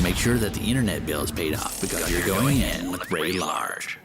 make sure that the internet bill is paid off because you're going in with Ray Large.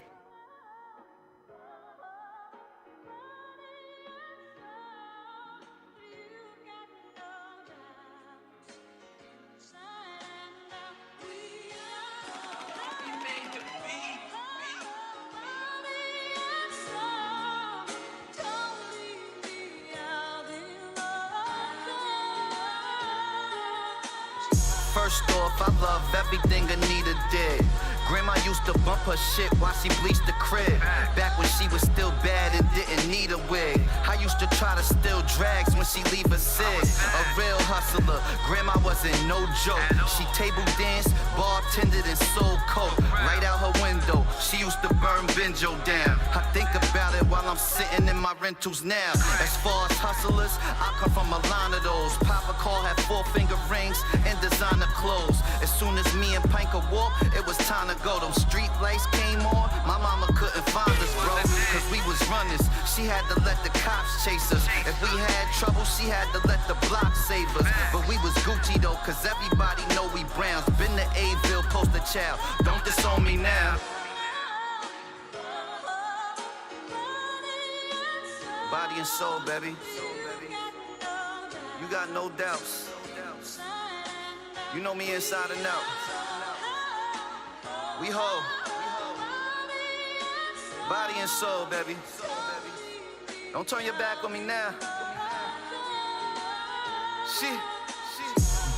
First off, I love everything Anita did. Grandma used to bump her shit while she bleached the crib. Back when she was still bad and didn't need a wig. I used to try to steal drags when she leave a cig. A real hustler, grandma wasn't no joke. She table danced, bartended and sold coke. Right out her window, she used to burn Benjo down. I think about it while I'm sitting in my rentals now. As far as hustlers, I come from a line of those. Papa Call had 4-finger rings and designer clothes. As soon as me and Pine could walk, it was time to go. Them street lights came on, my mama couldn't find us, bro. Cause we was runners, she had to let the cops chase us. If we had trouble, she had to let the block save us. But we was Gucci though, cause everybody know we Browns. Been to A-ville, poster child, don't disown me now. Body and soul, baby. You got no doubts. You know me inside and out. We hold. Body and soul, baby. Don't turn your back on me now. Shit.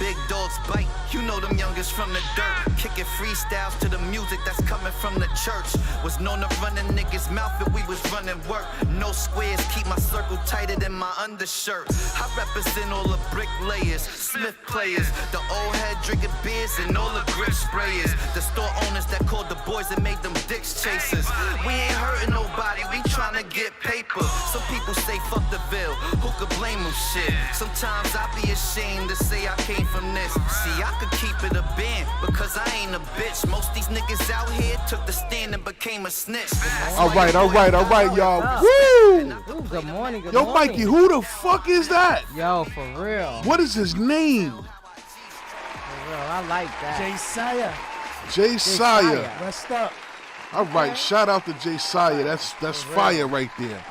Big dogs bite, you know them youngest from the dirt. Kicking freestyles to the music that's coming from the church. Was known to run a nigga's mouth if we was running work. No squares, keep my circle tighter than my undershirt. I represent all the bricklayers, Smith players, the old head drinking beers and all the grip sprayers. The store owners that called the boys and made them dicks chasers. We ain't hurting nobody, we tryna get paper. Some people say fuck the bill, who could blame them shit? Sometimes I be ashamed to say I came from this. See, I could keep it a band because I ain't a bitch. Most these niggas out here took the stand and became a snitch. All right, y'all. Woo! Ooh, good morning, good Yo, morning. Mikey, who the fuck is that? Yo, for real. What is his name? For real, I like that. Jay Saya. Jay Saya. Rest up. All right, shout out to Jay Saya. That's fire right there.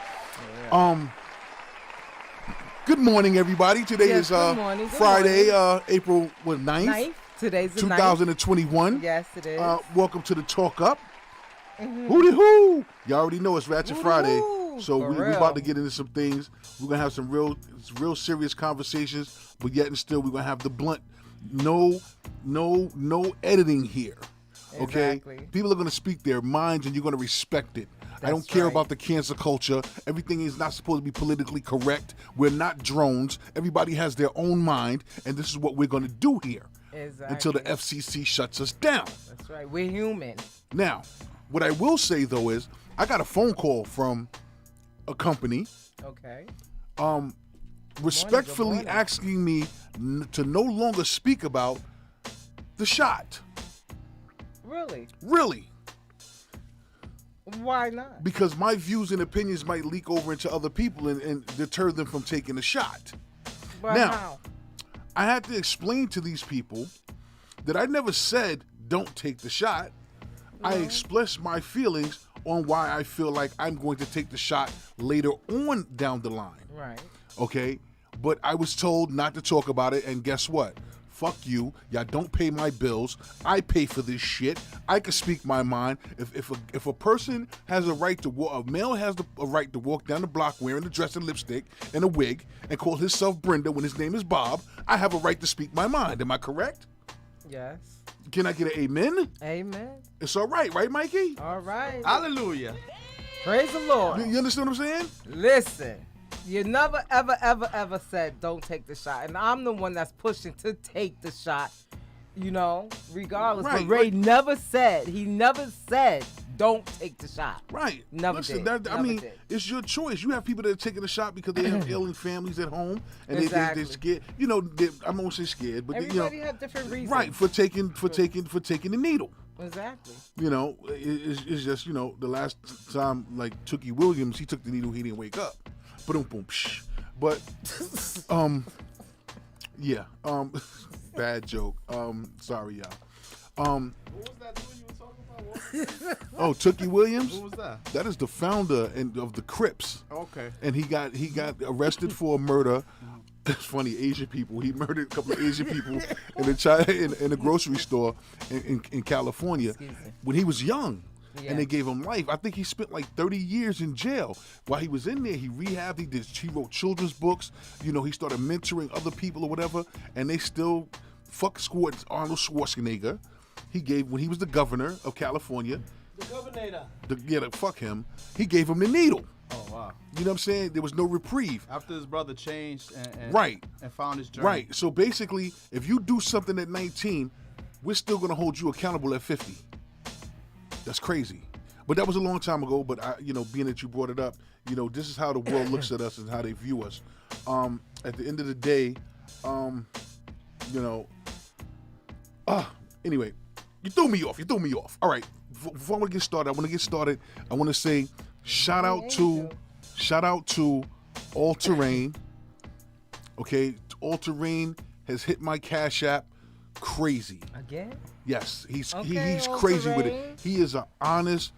Good morning, everybody. Today Yes, is good morning, good Friday, morning. April 9th, Ninth. Today's the 2021. Yes, it is. Welcome to the Talk Up. Hooty hoo! Y'all already know it's Ratchet Friday, Woo-hoo. so For we're real. about to get into some things. We're gonna have some real serious conversations, but yet and still we're gonna have the blunt. No editing here. Okay, Exactly. people are gonna speak their minds, and you're gonna respect it. I don't That's care right. about the cancel culture. Everything is not supposed to be politically correct. We're not drones. Everybody has their own mind, and this is what we're gonna do here Exactly. until the FCC shuts us down. That's right. We're human. Now, what I will say though is, I got a phone call from a company, Okay. respectfully morning. asking me to no longer speak about the shot. Really? Really, Why not? because my views and opinions might leak over into other people and deter them from taking the shot. But Now- how? I had to explain to these people that I never said don't take the shot. I expressed my feelings on why I feel like I'm going to take the shot later on down the line. Right. Okay? But I was told not to talk about it, and guess what? Fuck you. Y'all don't pay my bills. I pay for this shit. I can speak my mind. If a person has a right to a male has a right to walk down the block wearing a dress and lipstick and a wig and call himself Brenda when his name is Bob, I have a right to speak my mind. Am I correct? Yes. Can I get an amen? Amen. It's all right, Mikey? All right. Hallelujah. Praise the Lord. You understand what I'm saying? Listen, you never, ever, ever, ever said don't take the shot. And I'm the one that's pushing to take the shot, you know, regardless. Right, but Ray right. never said don't take the shot. Right. Never Listen, did. I Never mean, did. it's your choice. You have people that are taking the shot because they have ailing families at home, and Exactly. they're scared. You know, I'm gonna say scared, but Everybody have different reasons. right for taking the needle. Exactly. You know, it's just the last time like Tookie Williams, he took the needle, he didn't wake up. Boom, boom, psh. But yeah, bad joke. Sorry, y'all. Um, What was that dude you were talking about? What? oh, Tookie Williams. Who was that? That is the founder of the Crips. Okay. And he got arrested for a murder. It's funny, Asian people. He murdered a couple of Asian people in a grocery store in California when he was young. Yeah. And they gave him life. I think he spent like 30 years in jail. While he was in there, he rehabbed. He wrote children's books. You know, he started mentoring other people or whatever. And they still Arnold Schwarzenegger. When he was the governor of California. The governor. Fuck him. He gave him the needle. Oh wow. You know what I'm saying? There was no reprieve. After his brother changed and Right. and found his journey. Right. So basically, if you do something at 19, we're still gonna hold you accountable at 50. That's crazy. But that was a long time ago. But being that you brought it up, this is how the world looks at us and how they view us. At the end of the day, anyway, you threw me off. All right. Before I get started, I want to say shout out to All Terrain. Okay, All Terrain has hit my Cash App crazy. Again? Yes, he's All crazy with Terrain. it. He is an honest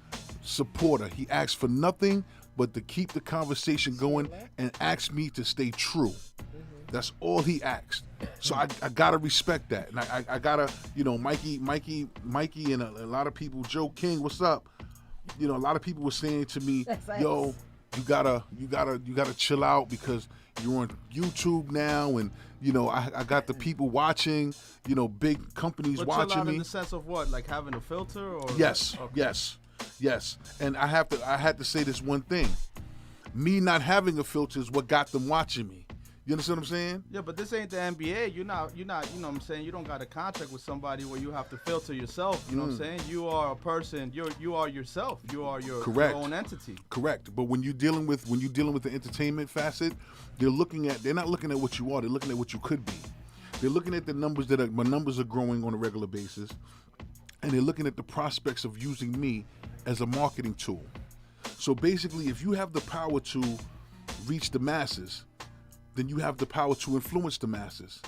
supporter. He asks for nothing but to keep the conversation going and asks me to stay true. That's all he asked. So I gotta respect that, and I gotta, Mikey, and a lot of people. Joe King, what's up? A lot of people were saying to me, "Yo, you gotta chill out because you're on YouTube now, and I got the people watching, big companies But watching chill out me." in the sense of what, like having a filter or? Yes, Okay. yes. And I had to say this one thing. Me not having a filter is what got them watching me. You understand what I'm saying? Yeah, but this ain't the NBA. You're not, you know what I'm saying? You don't got a contract with somebody where you have to filter yourself. You know what I'm saying? You are a person. You are yourself. You are your own entity. Correct. But when you're dealing with the entertainment facet, they're not looking at what you are, they're looking at what you could be. They're looking at the numbers my numbers are growing on a regular basis, and they're looking at the prospects of using me as a marketing tool. So basically, if you have the power to reach the masses, then you have the power to influence the masses.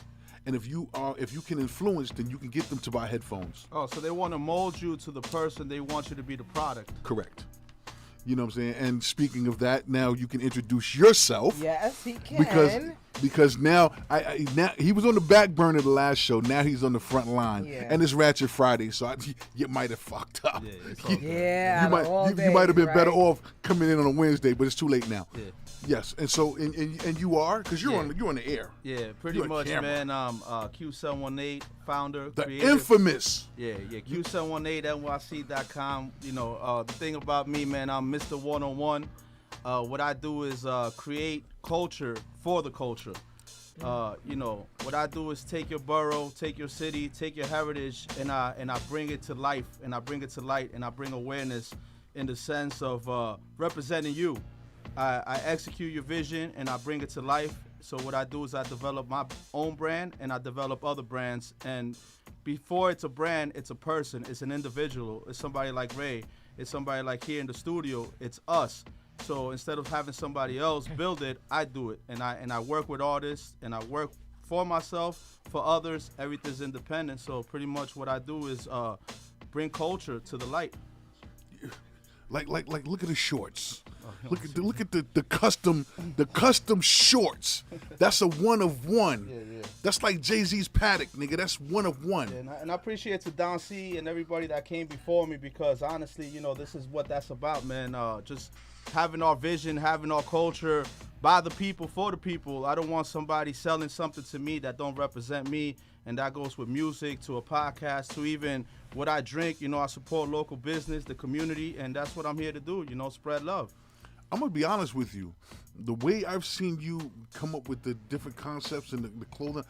And if you can influence, then you can get them to buy headphones. Oh, so they want to mold you to the person. They want you to be the product. Correct. You know what I'm saying? And speaking of that, now you can introduce yourself. Yes, he can. Because now now he was on the back burner the last show. Now he's on the front line, Yeah. and it's Ratchet Friday, so you might have fucked up. Yeah, it's all good. Yeah, you all might have been days, better right? off coming in on a Wednesday, but it's too late now. Yeah. Yes, and so and you are because you're Yeah. on the air. Yeah, pretty You on much, camera. man. Q718 founder, The creative. infamous. Yeah, Q718NYC.com. The thing about me, man, I'm Mr. 101. What I do is create culture for the culture. What I do is take your borough, take your city, take your heritage, and I bring it to life, and I bring it to light, and I bring awareness in the sense of representing you. I execute your vision, and I bring it to life. So what I do is I develop my own brand, and I develop other brands. And before it's a brand, it's a person, it's an individual. It's somebody like Ray. It's somebody like here in the studio. It's us. So instead of having somebody else build it, I do it, and I work with artists, and I work for myself, for others. Everything's independent. So pretty much what I do is bring culture to the light. Like look at the shorts. Look at the custom shorts. That's a one of one. Yeah. That's like Jay-Z's Paddock, nigga. That's one of one. And I appreciate to Don C and everybody that came before me, because honestly, this is what that's about, man. Just having our vision, having our culture by the people, for the people. I don't want somebody selling something to me that don't represent me, and that goes with music to a podcast to even what I drink. I support local business, the community, and that's what I'm here to do, spread love. I'm gonna be honest with you. The way I've seen you come up with the different concepts and the clothing,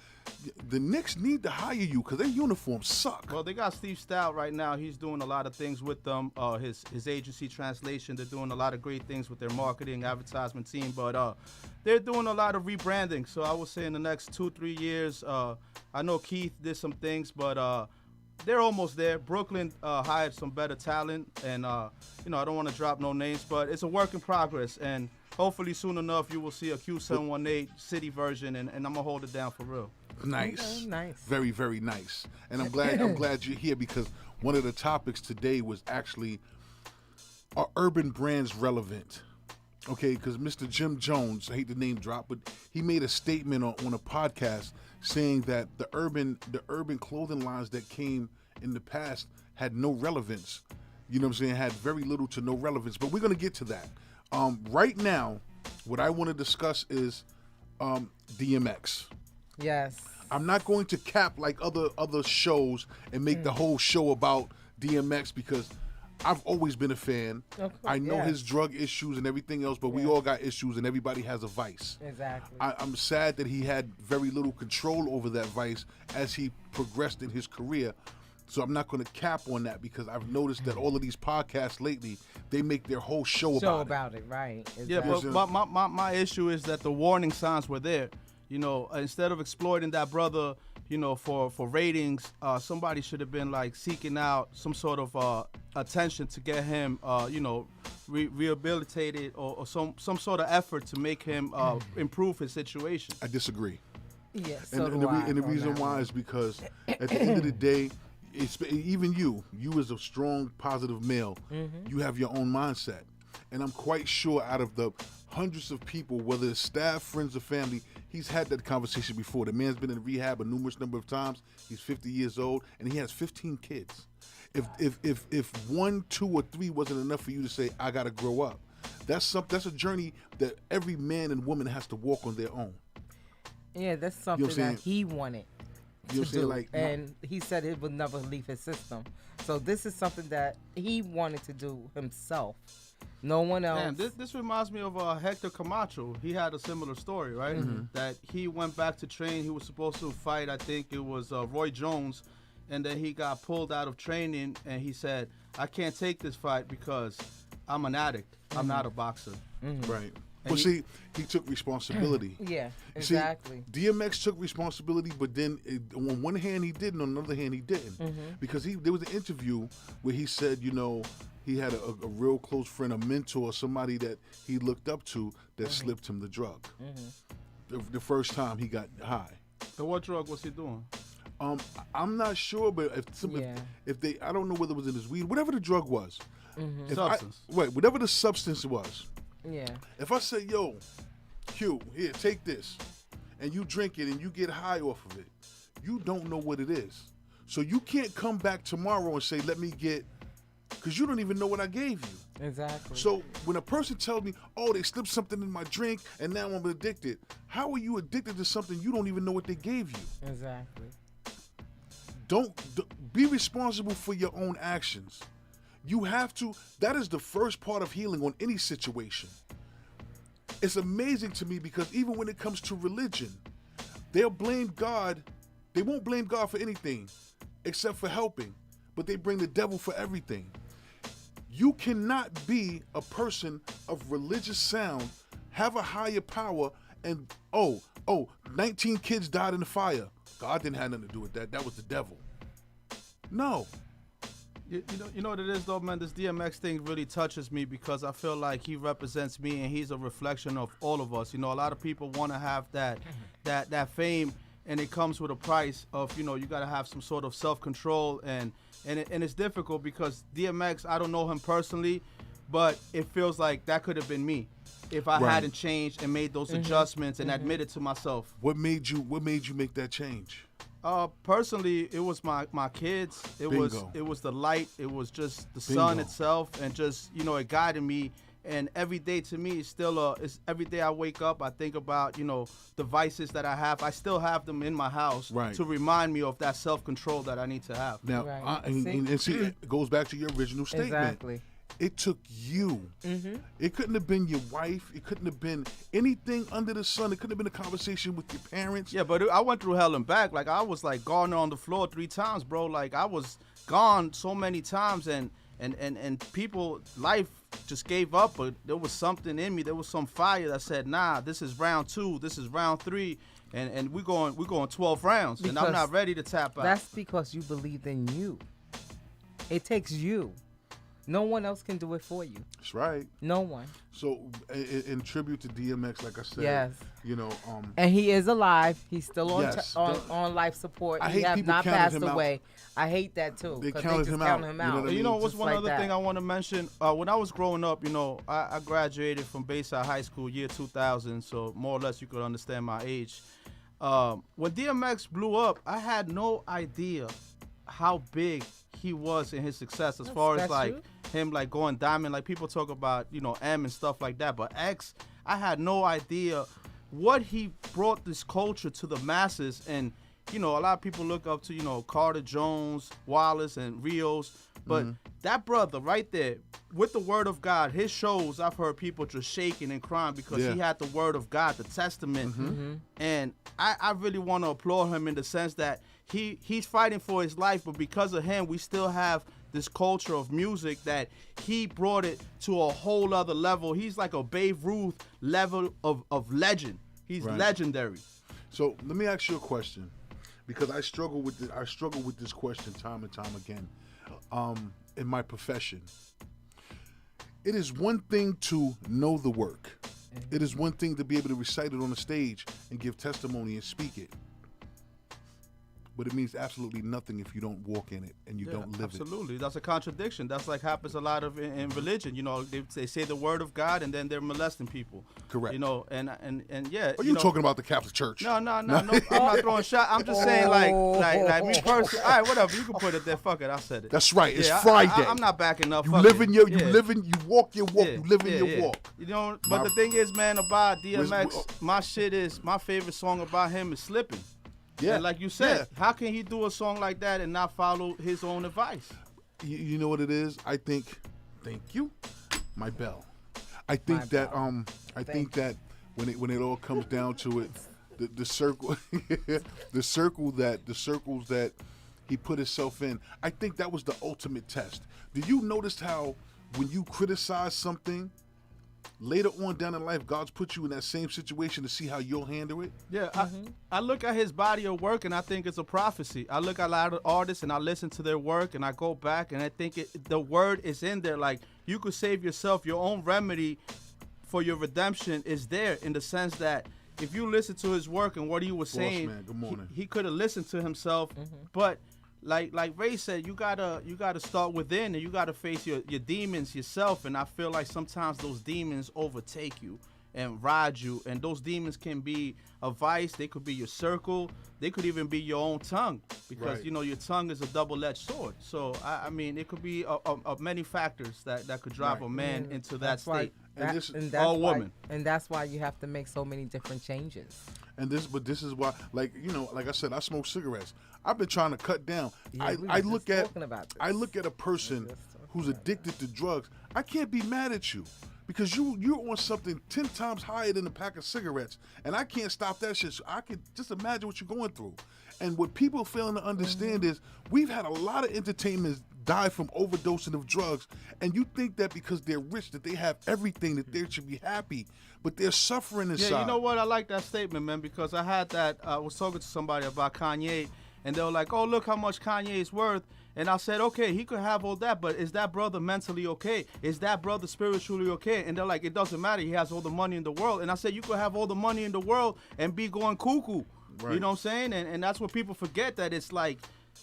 the Knicks need to hire you because their uniforms suck. Well, they got Steve Stout right now. He's doing a lot of things with them. His agency Translation, they're doing a lot of great things with their marketing, advertisement team. But they're doing a lot of rebranding. So I would say in the next 2-3 years, I know Keith did some things, but they're almost there. Brooklyn hired some better talent, and I don't want to drop no names, but it's a work in progress. And hopefully soon enough you will see a Q718 city version, and I'm gonna hold it down for real. Nice. Okay, nice. Very, very nice. And I'm glad you're here, because one of the topics today was actually, are urban brands relevant? Okay, because Mr. Jim Jones, I hate the name drop, but he made a statement on a podcast saying that the urban clothing lines that came in the past had no relevance. You know what I'm saying? Had very little to no relevance. But we're gonna get to that. Right now, what I want to discuss is DMX. Yes. I'm not going to cap like other shows and make the whole show about DMX, because I've always been a fan. Of course, I know yes. his drug issues and everything else, but we all got issues and everybody has a vice. Exactly. I'm sad that he had very little control over that vice as he progressed in his career. So I'm not going to cap on that, because I've noticed that all of these podcasts lately, they make their whole show about it. Right. Yeah, Exactly. but my issue is that the warning signs were there. You know, instead of exploiting that brother, you know, for ratings, somebody should have been like seeking out some sort of attention to get him, you know, rehabilitated, or some sort of effort to make him improve his situation. I disagree. Yes. And the reason why is because at the end of the day, even you as a strong, positive male, you have your own mindset. And I'm quite sure out of the hundreds of people, whether it's staff, friends, or family, he's had that conversation before. The man's been in rehab a numerous number of times. He's 50 years old, and he has 15 kids. If 1, 2, or 3 wasn't enough for you to say, I gotta grow up, that's a journey that every man and woman has to walk on their own. Yeah, that's something that he wanted You know to what I'm do, saying? Like, and he said it would never leave his system. So this is something that he wanted to do himself. No one else. Damn, this reminds me of Hector Camacho. He had a similar story, right? That he went back to train. He was supposed to fight, I think it was Roy Jones, and then he got pulled out of training, and he said, I can't take this fight because I'm an addict. I'm not a boxer. Right. Well, see, he took responsibility. Yeah, See, exactly. DMX took responsibility, but then on one hand he did, and on the other hand he didn't, because there was an interview where he said, you know, he had a real close friend, a mentor, somebody that he looked up to that slipped him the drug. The first time he got high. So what drug was he doing? I'm not sure, but if they, I don't know whether it was in his weed, whatever the drug was. Substance. Whatever the substance was. Yeah. If I say, yo, Q, here, take this, and you drink it and you get high off of it, you don't know what it is. So you can't come back tomorrow and say, let me get, because you don't even know what I gave you. Exactly. So when a person tells me, oh, they slipped something in my drink and now I'm addicted, how are you addicted to something you don't even know what they gave you? Exactly. Don't be responsible for your own actions. You have to, that is the first part of healing on any situation. It's amazing to me because even when it comes to religion, they'll blame God. They won't blame God for anything except for helping, but they bring the devil for everything. You cannot be a person of religious sound, have a higher power, and 19 kids died in the fire. God didn't have nothing to do with that. That was the devil. No. You know what it is though, man? This DMX thing really touches me because I feel like he represents me and he's a reflection of all of us. You know, a lot of people want to have that fame, and it comes with a price of, you know, you got to have some sort of self-control, and it's difficult because DMX, I don't know him personally, but it feels like that could have been me if I hadn't changed and made those adjustments and admitted to myself. What made you make that change? Personally, it was my kids. It was the light. It was just the sun itself, and just, you know, it guided me. And every day to me is still it's every day I wake up, I think about, you know, the vices that I have. I still have them in my house to remind me of that self-control that I need to have. Now, and see, it goes back to your original statement. Exactly. It took you. It couldn't have been your wife. It couldn't have been anything under the sun. It couldn't have been a conversation with your parents. Yeah, but I went through hell and back. Like, I was like gone on the floor 3 times, bro. Like, I was gone so many times, and people, life just gave up, but there was something in me. There was some fire that said, nah, this is round 2, this is round 3, and we're going 12 rounds, and I'm not ready to tap out. That's because you believed in you. It takes you. No one else can do it for you. That's right. No one. So, in tribute to DMX, like I said, Yes. you know, And he is alive. He's still on Yes. on life support. I He hate have people not counting passed him out. away. I hate that too. They 'cause counted just him count out. him You know out. what I mean? You know, what's Just one like other that. thing I want to mention? When I was growing up, you know, I graduated from Bayside High School year 2000, so more or less you could understand my age. When DMX blew up, I had no idea how big he was in his success as far as that's like true. him like going diamond. Like people talk about, you know, M and stuff like that, but X, I had no idea what he brought this culture to the masses. And you know, a lot of people look up to, you know, Carter Jones, Wallace, and Rios, but that brother right there with the word of God, his shows, I've heard people just shaking and crying because Yeah. he had the word of God, the testament. And I really want to applaud him in the sense that he's fighting for his life, but because of him, we still have this culture of music that he brought it to a whole other level. He's like a Babe Ruth level of legend. He's Right. legendary. So let me ask you a question, because I struggle with this question time and time again. In my profession, it is one thing to know the work. It is one thing to be able to recite it on the stage and give testimony and speak it. But it means absolutely nothing if you don't walk in it and you don't live it. Absolutely. That's a contradiction. That's like happens a lot of in religion. You know, they say the word of God and then they're molesting people. Correct. You know, and yeah. Are you know, talking about the Catholic Church? No, I'm not throwing shot. I'm just saying like me personally. All right, whatever. You can put it there. Fuck it. I said it. That's right. It's Yeah, Friday. I'm not backing up. You Fuck live it. in your, Yeah. you walk your walk. Yeah, You live in yeah, your yeah. walk. You know, but My- the thing is, man, about DMX, Where's- my favorite song about him is Slipping. Yeah. And like you said, Yeah. how can he do a song like that and not follow his own advice? You know what it is? I think. Thank you. My bell. I think My that bell. I think that when it all comes down to it, the circle, the circles that he put himself in, I think that was the ultimate test. Did you notice how when you criticize something, later on down in life, God's put you in that same situation to see how you'll handle it? Yeah, I look at his body of work and I think it's a prophecy. I look at a lot of artists and I listen to their work and I go back and I think the word is in there. Like, you could save yourself. Your own remedy for your redemption is there, in the sense that if you listen to his work and what he was saying, man, good morning. he could have listened to himself. But like Ray said, you gotta start within and you gotta face your demons yourself. And I feel like sometimes those demons overtake you and ride you, and those demons can be a vice. They could be your circle. They could even be your own tongue, because Right. you know your tongue is a double-edged sword. So I mean, it could be of many factors that could drive Right. a man into that That's why. state. And Or woman. And that's why you have to make so many different changes. But this is why, like I said, I smoke cigarettes. I've been trying to cut down. Yeah, we I were look just at talking about this. I look at a person who's addicted to drugs. I can't be mad at you because you're on something 10 times higher than a pack of cigarettes, and I can't stop that shit. So I can just imagine what you're going through. And what people failing to understand is we've had a lot of entertainers die from overdosing of drugs, and you think that because they're rich that they have everything, that they should be happy, but they're suffering inside. Yeah, you know what? I like that statement, man, because I had that. I was talking to somebody about Kanye, and they were like, "Oh, look how much Kanye is worth." And I said, "Okay, he could have all that, but is that brother mentally okay? Is that brother spiritually okay?" And they're like, "It doesn't matter. He has all the money in the world." And I said, "You could have all the money in the world and be going cuckoo." Right. You know what I'm saying? And that's what people forget, that it's like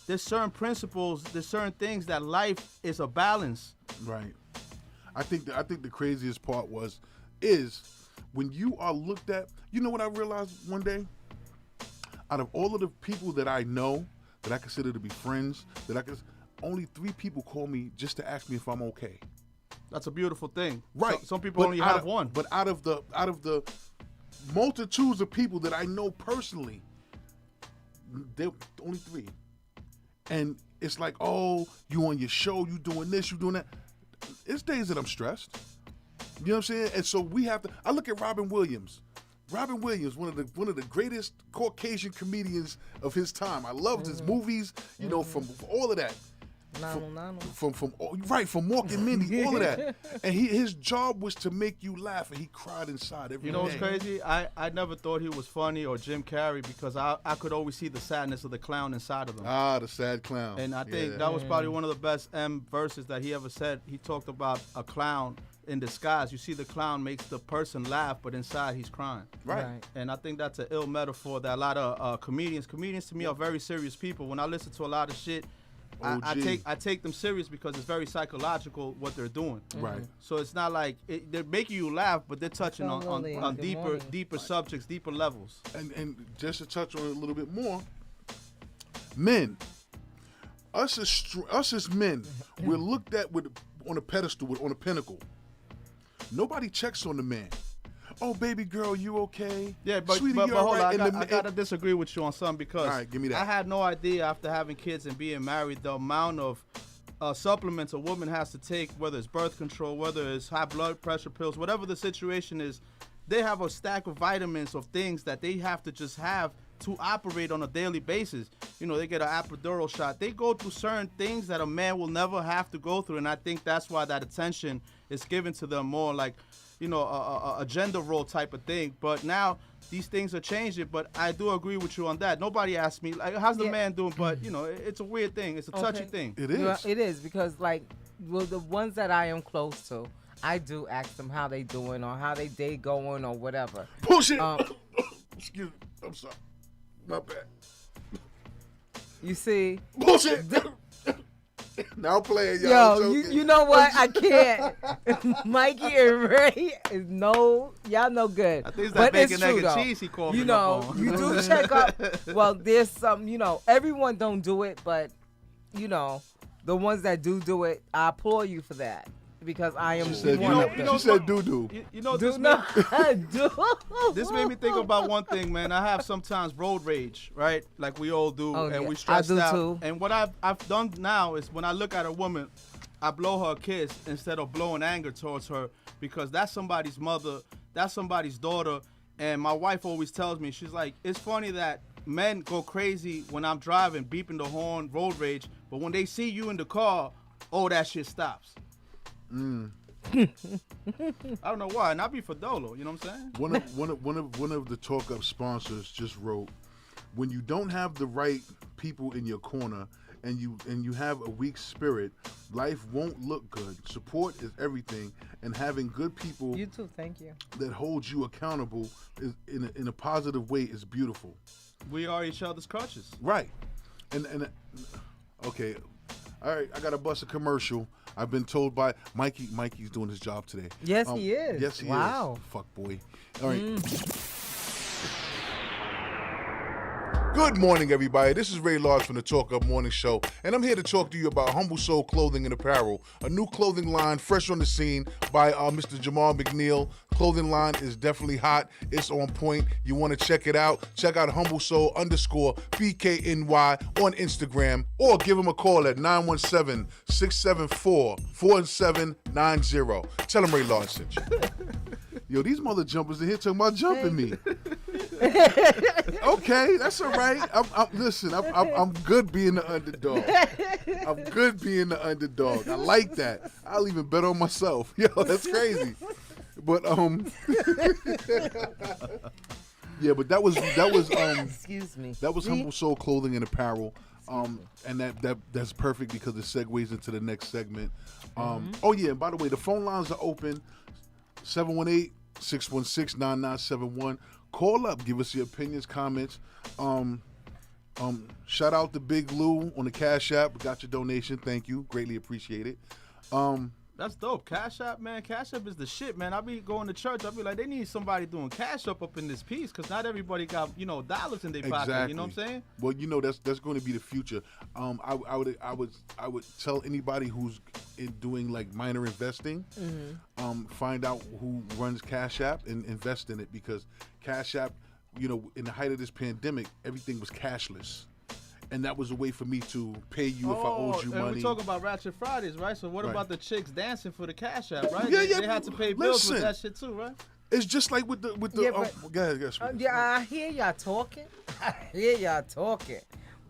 there's certain principles, there's certain things that life is a balance. Right. I think the craziest part is when you are looked at. You know what I realized one day? Out of all of the people that I know, that I consider to be friends, only 3 people call me just to ask me if I'm okay. That's a beautiful thing. Right. Some people But only out have of- one. But out of the multitudes of people that I know personally, there only 3. And it's like, oh, you on your show, you doing this, you doing that. It's days that I'm stressed. You know what I'm saying? And so we have to. I look at Robin Williams. Robin Williams, one of the greatest Caucasian comedians of his time. I loved his movies, you know, from all of that. from Mork and Mindy, all of that. And his job was to make you laugh, and he cried inside every day. You know what's crazy? I never thought he was funny or Jim Carrey because I could always see the sadness of the clown inside of him. Ah, the sad clown. And I think that was probably one of the best verses that he ever said. He talked about a clown in disguise. You see the clown makes the person laugh, but inside he's crying. Right. And I think that's an ill metaphor that a lot of comedians to me are very serious people. When I listen to a lot of shit, I take them serious because it's very psychological what they're doing. Right. So it's not like they're making you laugh, but they're touching on deeper subjects, deeper levels. And just to touch on it a little bit more, men, us as men, we're looked at on a pedestal, on a pinnacle. Nobody checks on the man. Oh, baby girl, you okay? Yeah, but Sweetie, hold right? on. I gotta disagree with you on something because all right, give me that. I had no idea after having kids and being married the amount of supplements a woman has to take, whether it's birth control, whether it's high blood pressure pills, whatever the situation is. They have a stack of vitamins of things that they have to just have to operate on a daily basis. You know, they get an epidural shot. They go through certain things that a man will never have to go through, and I think that's why that attention is given to them more like, you know, a gender role type of thing. But now these things are changing, but I do agree with you on that. Nobody asked me, like, how's the man doing? But, you know, it's a weird thing. It's a touchy thing. It is. Well, it is because, like, the ones that I am close to, I do ask them how they doing or how they day going or whatever. Bullshit. Excuse me. I'm sorry. My bad. You see? Bullshit. Now playing, y'all. Yo, you know what? I can't. Mikey and Ray is y'all no good. I think it's but that bacon, it's egg, true, and though. cheese he called You me know, up on. you do check up. Well, there's some, you know, everyone don't do it, but, you know, the ones that do it, I applaud you for that. Because I am one of them. She said doo-doo. You know, Do not do. this made me think about one thing, man. I have sometimes road rage, right? Like we all do, Oh, and yeah. we stressed I do out. too. And what I've done now is when I look at a woman, I blow her a kiss instead of blowing anger towards her because that's somebody's mother, that's somebody's daughter. And my wife always tells me, she's like, it's funny that men go crazy when I'm driving, beeping the horn, road rage, but when they see you in the car, oh, that shit stops. I don't know why, and I be for Dolo, you know what I'm saying? One of the Talk Up sponsors just wrote, when you don't have the right people in your corner and you have a weak spirit, life won't look good. Support is everything, and having good people You too, thank you. that hold you accountable in a positive way is beautiful. We are each other's crutches. Right. And okay. All right, I got to bust a commercial. I've been told by Mikey's doing his job today. Yes, he is. Yes, he Wow. is. Fuck boy. All right. Good morning, everybody. This is Ray Large from the Talk Up Morning Show, and I'm here to talk to you about Humble Soul Clothing and Apparel, a new clothing line fresh on the scene by Mr. Jamal McNeil. Clothing line is definitely hot. It's on point. You want to check it out? Check out Humble Soul _BKNY on Instagram, or give him a call at 917-674-4790. Tell him Ray Large sent you. Yo, these mother jumpers in here talking about jumping me. Okay, that's all right. I'm good being the underdog. I'm good being the underdog. I like that. I'll even bet on myself. Yo, that's crazy. But yeah, but that was Excuse me. that was Humble Soul Clothing and Apparel. And that's perfect because it segues into the next segment. Oh yeah, and by the way, the phone lines are open. 718-616-9971. Call up, give us your opinions, comments. Shout out to Big Lou on the Cash App. We got your donation. Thank you. Greatly appreciate it. That's dope. Cash App, man. Cash App is the shit, man. I be going to church. I be like, they need somebody doing Cash App up in this piece because not everybody got, you know, dollars in their pocket. You know what I'm saying? Well, you know that's going to be the future. I would tell anybody who's doing like minor investing, find out who runs Cash App and invest in it, because Cash App, you know, in the height of this pandemic, everything was cashless. And that was a way for me to pay you if I owed you and money. we talk about Ratchet Fridays, right? So what about the chicks dancing for the Cash App, right? Yeah, They had to pay bills with listen. that shit too, right? It's just like with the Yeah, go ahead, I hear y'all talking.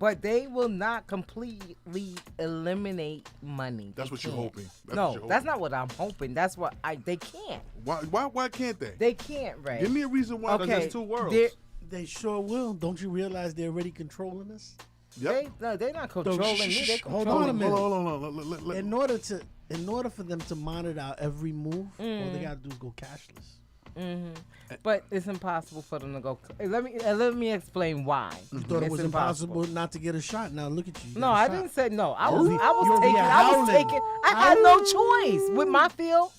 but they will not completely eliminate money. That's They what you're can't. hoping. That's No, what you're that's hoping. not what I'm hoping. That's what they can't. Why can't they? They can't, Ray. Give me a reason why. Because okay. there's two worlds. They're- They sure will. Don't you realize they're already controlling us? Yep. They're not controlling me. They're Hold controlling on a minute. Hold on. In order for them to monitor our every move, all they gotta do is go cashless. But it's impossible for them to go. Let me explain why. You thought it It's was impossible not to get a shot. Now look at you. you No, got a I shot. didn't say no. I You'll be was howling. taking. I had no choice with my field.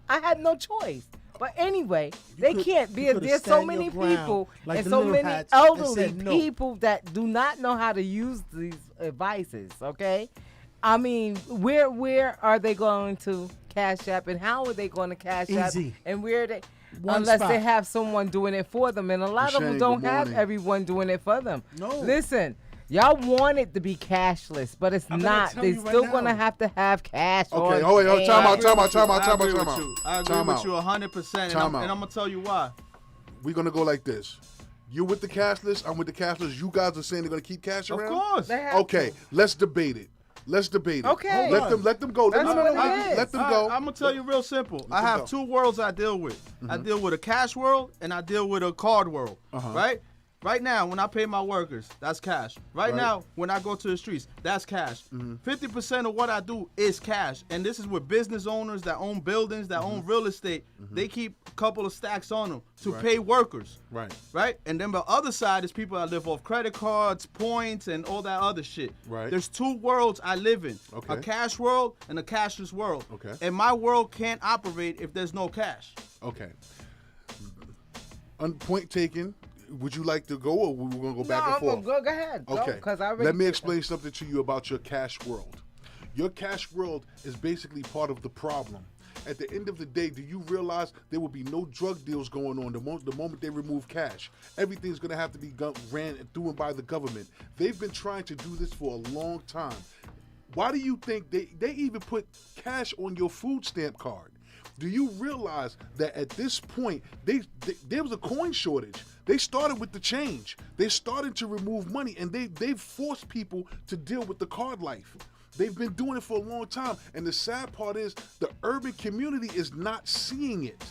I had no choice. But anyway, they could- can't. you could've There's so stand many your ground people like and the so little many hats and elderly said no. people that do not know how to use these devices. Okay, I mean, where are they going to cash app and how are they going to cash app Easy. and where are they? One Unless spot. they have someone doing it for them, and a lot of them Shane, don't good have morning. everyone doing it for them. No. Listen. Y'all want it to be cashless, but it's I'm gonna not. tell They're you right still now. gonna have to have cash. Okay, on oh wait, hand. time out. I agree with you. I agree Time with out. you 100%. Time And out. I'm gonna tell you why. We're gonna go like this. You with the cashless, I'm with the cashless. You guys are saying they're gonna keep cash Of around? course. They have Okay, let's debate it. Okay. Let them go. That's what it is. Let them go. I'm gonna tell you real simple. I them have go. two worlds I deal with. I deal with a cash world and I deal with a card world. Right? Right now, when I pay my workers, that's cash. Right now, when I go to the streets, that's cash. 50% of what I do is cash. And this is with business owners that own buildings, that own real estate. They keep a couple of stacks on them to pay workers. Right. Right? And then the other side is people that live off credit cards, points, and all that other shit. Right. There's two worlds I live in. Okay. A cash world and a cashless world. Okay. And my world can't operate if there's no cash. Okay. Point taken. Would you like to go, or we're gonna go back and forth? Go ahead. Okay. Because I already Let me explain something to you about your cash world. Your cash world is basically part of the problem. At the end of the day, do you realize there will be no drug deals going on the moment they remove cash? Everything's going to have to be ran through and by the government. They've been trying to do this for a long time. Why do you think they even put cash on your food stamp card? Do you realize that at this point, there was a coin shortage? They started with the change. They started to remove money, and they've forced people to deal with the card life. They've been doing it for a long time, and the sad part is the urban community is not seeing it.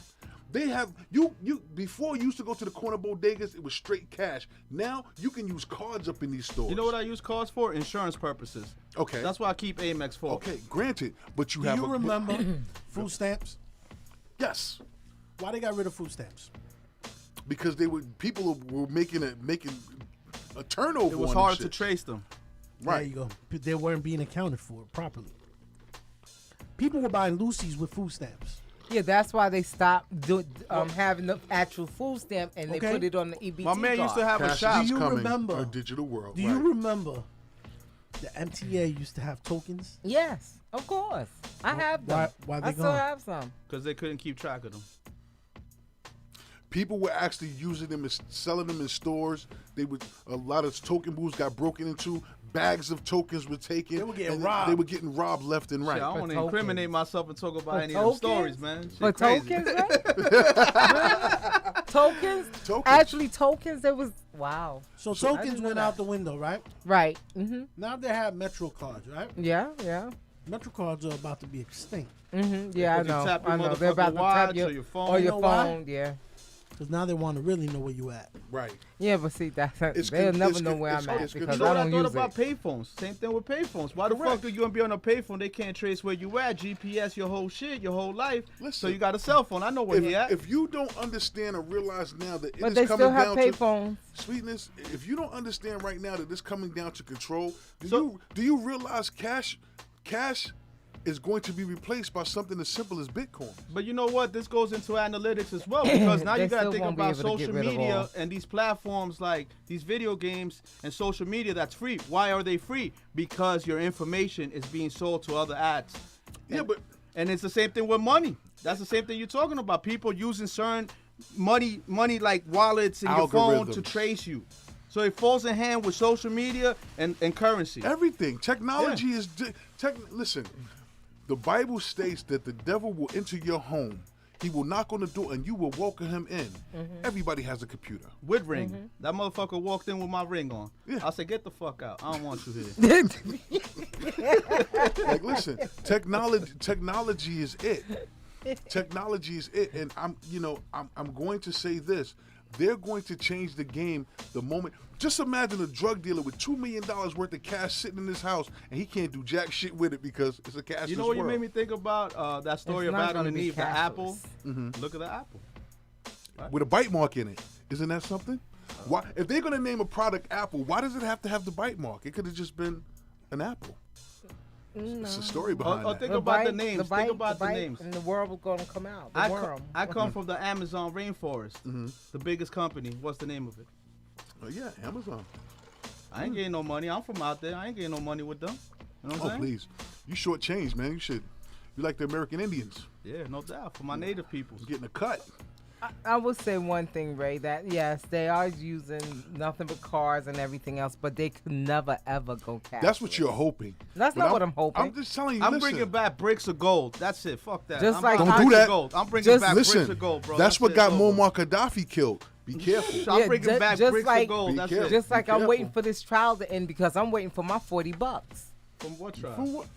They have you before you used to go to the corner bodegas, it was straight cash. Now you can use cards up in these stores. You know what I use cards for? Insurance purposes. Okay. That's why I keep Amex for. Okay, granted, but you Do have you remember food stamps? Yes, Why they got rid of food stamps? because people were making a turnover. It was on them hard to shit. trace them. Right. There you go. They weren't being accounted for properly. People were buying Lucy's with food stamps. Yeah, that's why they stopped having the actual food stamp and they Okay. put it on the EBT My man used to card. have a Cash shop. is Do you coming, remember- a digital world. Do right. you remember the MTA used to have tokens? Yes, of course. I have them. why I they still gone? have some. Because they couldn't keep track of them. People were actually using them and selling them in stores. A lot of token booths got broken into. Bags of tokens were taken. They were getting and robbed. They were getting robbed left and right. Shit, I don't For want to tokens. incriminate myself and talk about For any of them tokens? stories, man. Shit For crazy. tokens, right? Tokens? Tokens. Actually, tokens, there was, wow. So I tokens didn't know went that. out the window, right? Right. Mm-hmm. Now they have Metro cards, right? Yeah, yeah. Metro cards are about to be extinct Mm-hmm. Yeah, I Because you know. tap your I know. They're about to motherfucking tap watch your, or your phone. Or You your know why? phone, yeah. because now they want to really know where you at. Right. Yeah, but see, that's It's they'll con- never it's know con- where it's- I'm at it's because You con- know I what I don't thought use about it. payphones? Same thing with payphones. Why the fuck are you gonna be on a payphone? They can't trace where you at. GPS your whole shit, your whole life. So Listen, you got a cell phone. I know where he at. If you don't understand or realize now that it But is they coming still have down payphones. to sweetness, if you don't understand right now that it's coming down to control, So- do you realize cash is going to be replaced by something as simple as Bitcoin? But you know what? This goes into analytics as well because now They you got to still think won't be about able to get social rid of media all. and these platforms like these video games and social media that's free. Why are they free? Because your information is being sold to other ads. Yeah, but And it's the same thing with money. That's the same thing you're talking about. People using certain money like wallets in your phone to Algorithms. trace you. So it falls in hand with social media and currency. everything. Technology is. Listen, the Bible states that the devil will enter your home. He will knock on the door and you will welcome him in. Everybody has a computer. With ring. That motherfucker walked in with my ring on. Yeah. I said, get the fuck out. I don't want you here. Like, listen, technology is it. Technology is it, and I'm going to say this: they're going to change the game the moment. Just imagine a drug dealer with $2 million worth of cash sitting in his house, and he can't do jack shit with it because it's a cashless You know what you world. made me think about? That story It's of not Adam gonna and be Eve, the cashless. apple. Look at the apple. With a bite mark in it. Isn't that something? Why, if they're gonna name a product Apple, why does it have to have the bite mark? It could have just been an apple. It's a story behind Oh, that. think about the names. Think about the bite, names. and the world was gonna come out. The I worm. come from the Amazon rainforest, the biggest company. What's the name of it? Yeah, Amazon. I ain't getting no money. I'm from out there. I ain't getting no money with them. You know what I'm Oh, saying? please. You shortchanged, man. You like the American Indians. Yeah, no doubt. For my native peoples. Getting a cut. I will say one thing, Ray, that yes, they are using nothing but cars and everything else, but they could never ever go cashless. That's what you're hoping. That's But not what I'm hoping. I'm just telling you, I'm listen. bringing back bricks of gold. That's it. Fuck that. Just I'm like- bringing Don't bricks do of that. gold. I'm bringing Just back Listen, bricks of gold, bro. that's what it. got It's over. Muammar Gaddafi killed. Be careful. I'm Yeah, bringing ju- back just bricks like- of gold. Be That's careful. it. Just like I'm careful. waiting for this trial to end because I'm waiting for my $40. From what tribe? For what?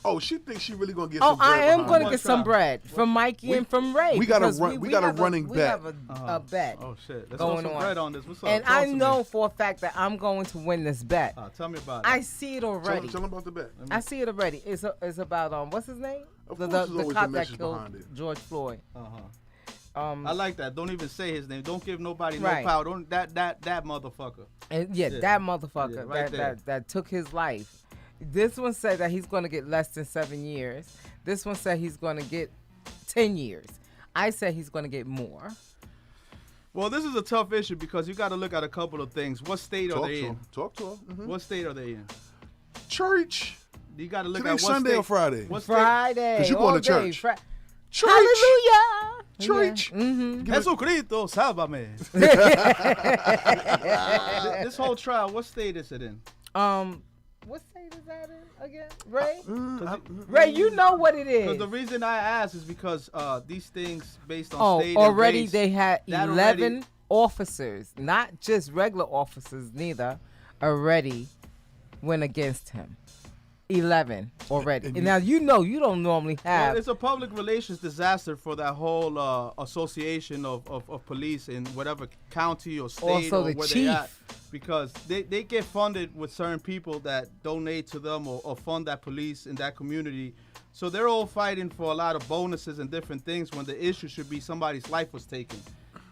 Oh, she thinks she really gonna get Oh, some bread I am behind going it. to get some bread from Mikey and from Ray. we got a because run- we got a have running we bet. have a bet. Oh shit. Let's Going throw some on. bread on this. What's up? And Talk I to me. know for a fact that I'm going to win this bet. Tell me about it. I see it already. Tell him about the bet. I see it already. It's about what's his name? Of The course there's the always a cop that message killed behind it. George Floyd. I like that. Don't even say his name. Don't give nobody Right. no power. Don't that motherfucker. And yeah, Yeah. that motherfucker Yeah, right there. that took his life. This one said that he's going to get less than 7 years. This one said he's going to get 10 years. I said he's going to get more. Well, this is a tough issue because you got to look at a couple of things. What state are Talk they to in? him. Talk to him. What state are they in? Church. You got to look Today's at what Sunday state. or Friday? What state? Friday. 'Cause you all going to day, church. Church. Hallelujah. Church. Yeah. Mm-hmm. Jesucristo, sálvame. This whole trial, what state is it in? What state is that in again? Ray? Ray, you know what it is. Because the reason I ask is because these things based on Oh, state already and race, they had that 11 already- officers, not just regular officers neither, already went against him. 11 already. And now you know you don't normally Well, have. it's a public relations disaster for that whole association of police in whatever county or state Also or the where chief. they at. Because they get funded with certain people that donate to them or fund that police in that community. So they're all fighting for a lot of bonuses and different things when the issue should be somebody's life was taken.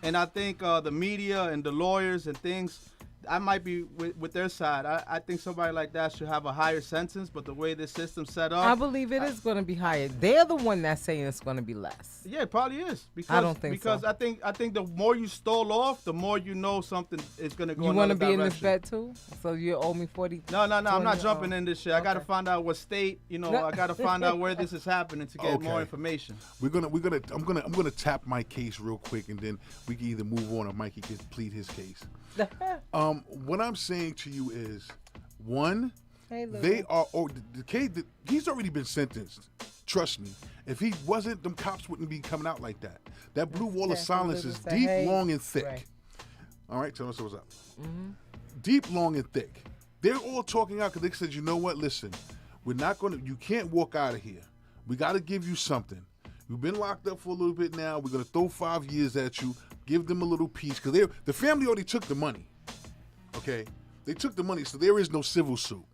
And I think the media and the lawyers and things, I might be with their side. I think somebody like that should have a higher sentence, but the way this system's set up, I believe it is going to be higher. They're the one that's saying it's going to be less. yeah, it probably is. Because, I don't think because so. I think the more you stole off, the more you know something is gonna go. You want to another be in this direction. bet too? So you owe me 40. No, I'm not 20, jumping in this shit. I gotta okay. find out what state. I gotta find out where this is happening to get more Okay. information. I'm gonna tap my case real quick, and then we can either move on or Mikey can plead his case. What I'm saying to you is, one, Hey, Lou. they are. Oh, the case. He's already been sentenced. Trust me. If he wasn't, them cops wouldn't be coming out like that. That blue wall of Okay, silence Lou is say, deep, hey, long, and thick. Ray. All right, tell us what's up. Deep, long, and thick. They're all talking out because they said, you know what? Listen, we're not going to. You can't walk out of here. We got to give you something. You've been locked up for a little bit now. We're going to throw 5 years at you. Give them a little piece because the family already took the money. Okay, they took the money, so there is no civil suit.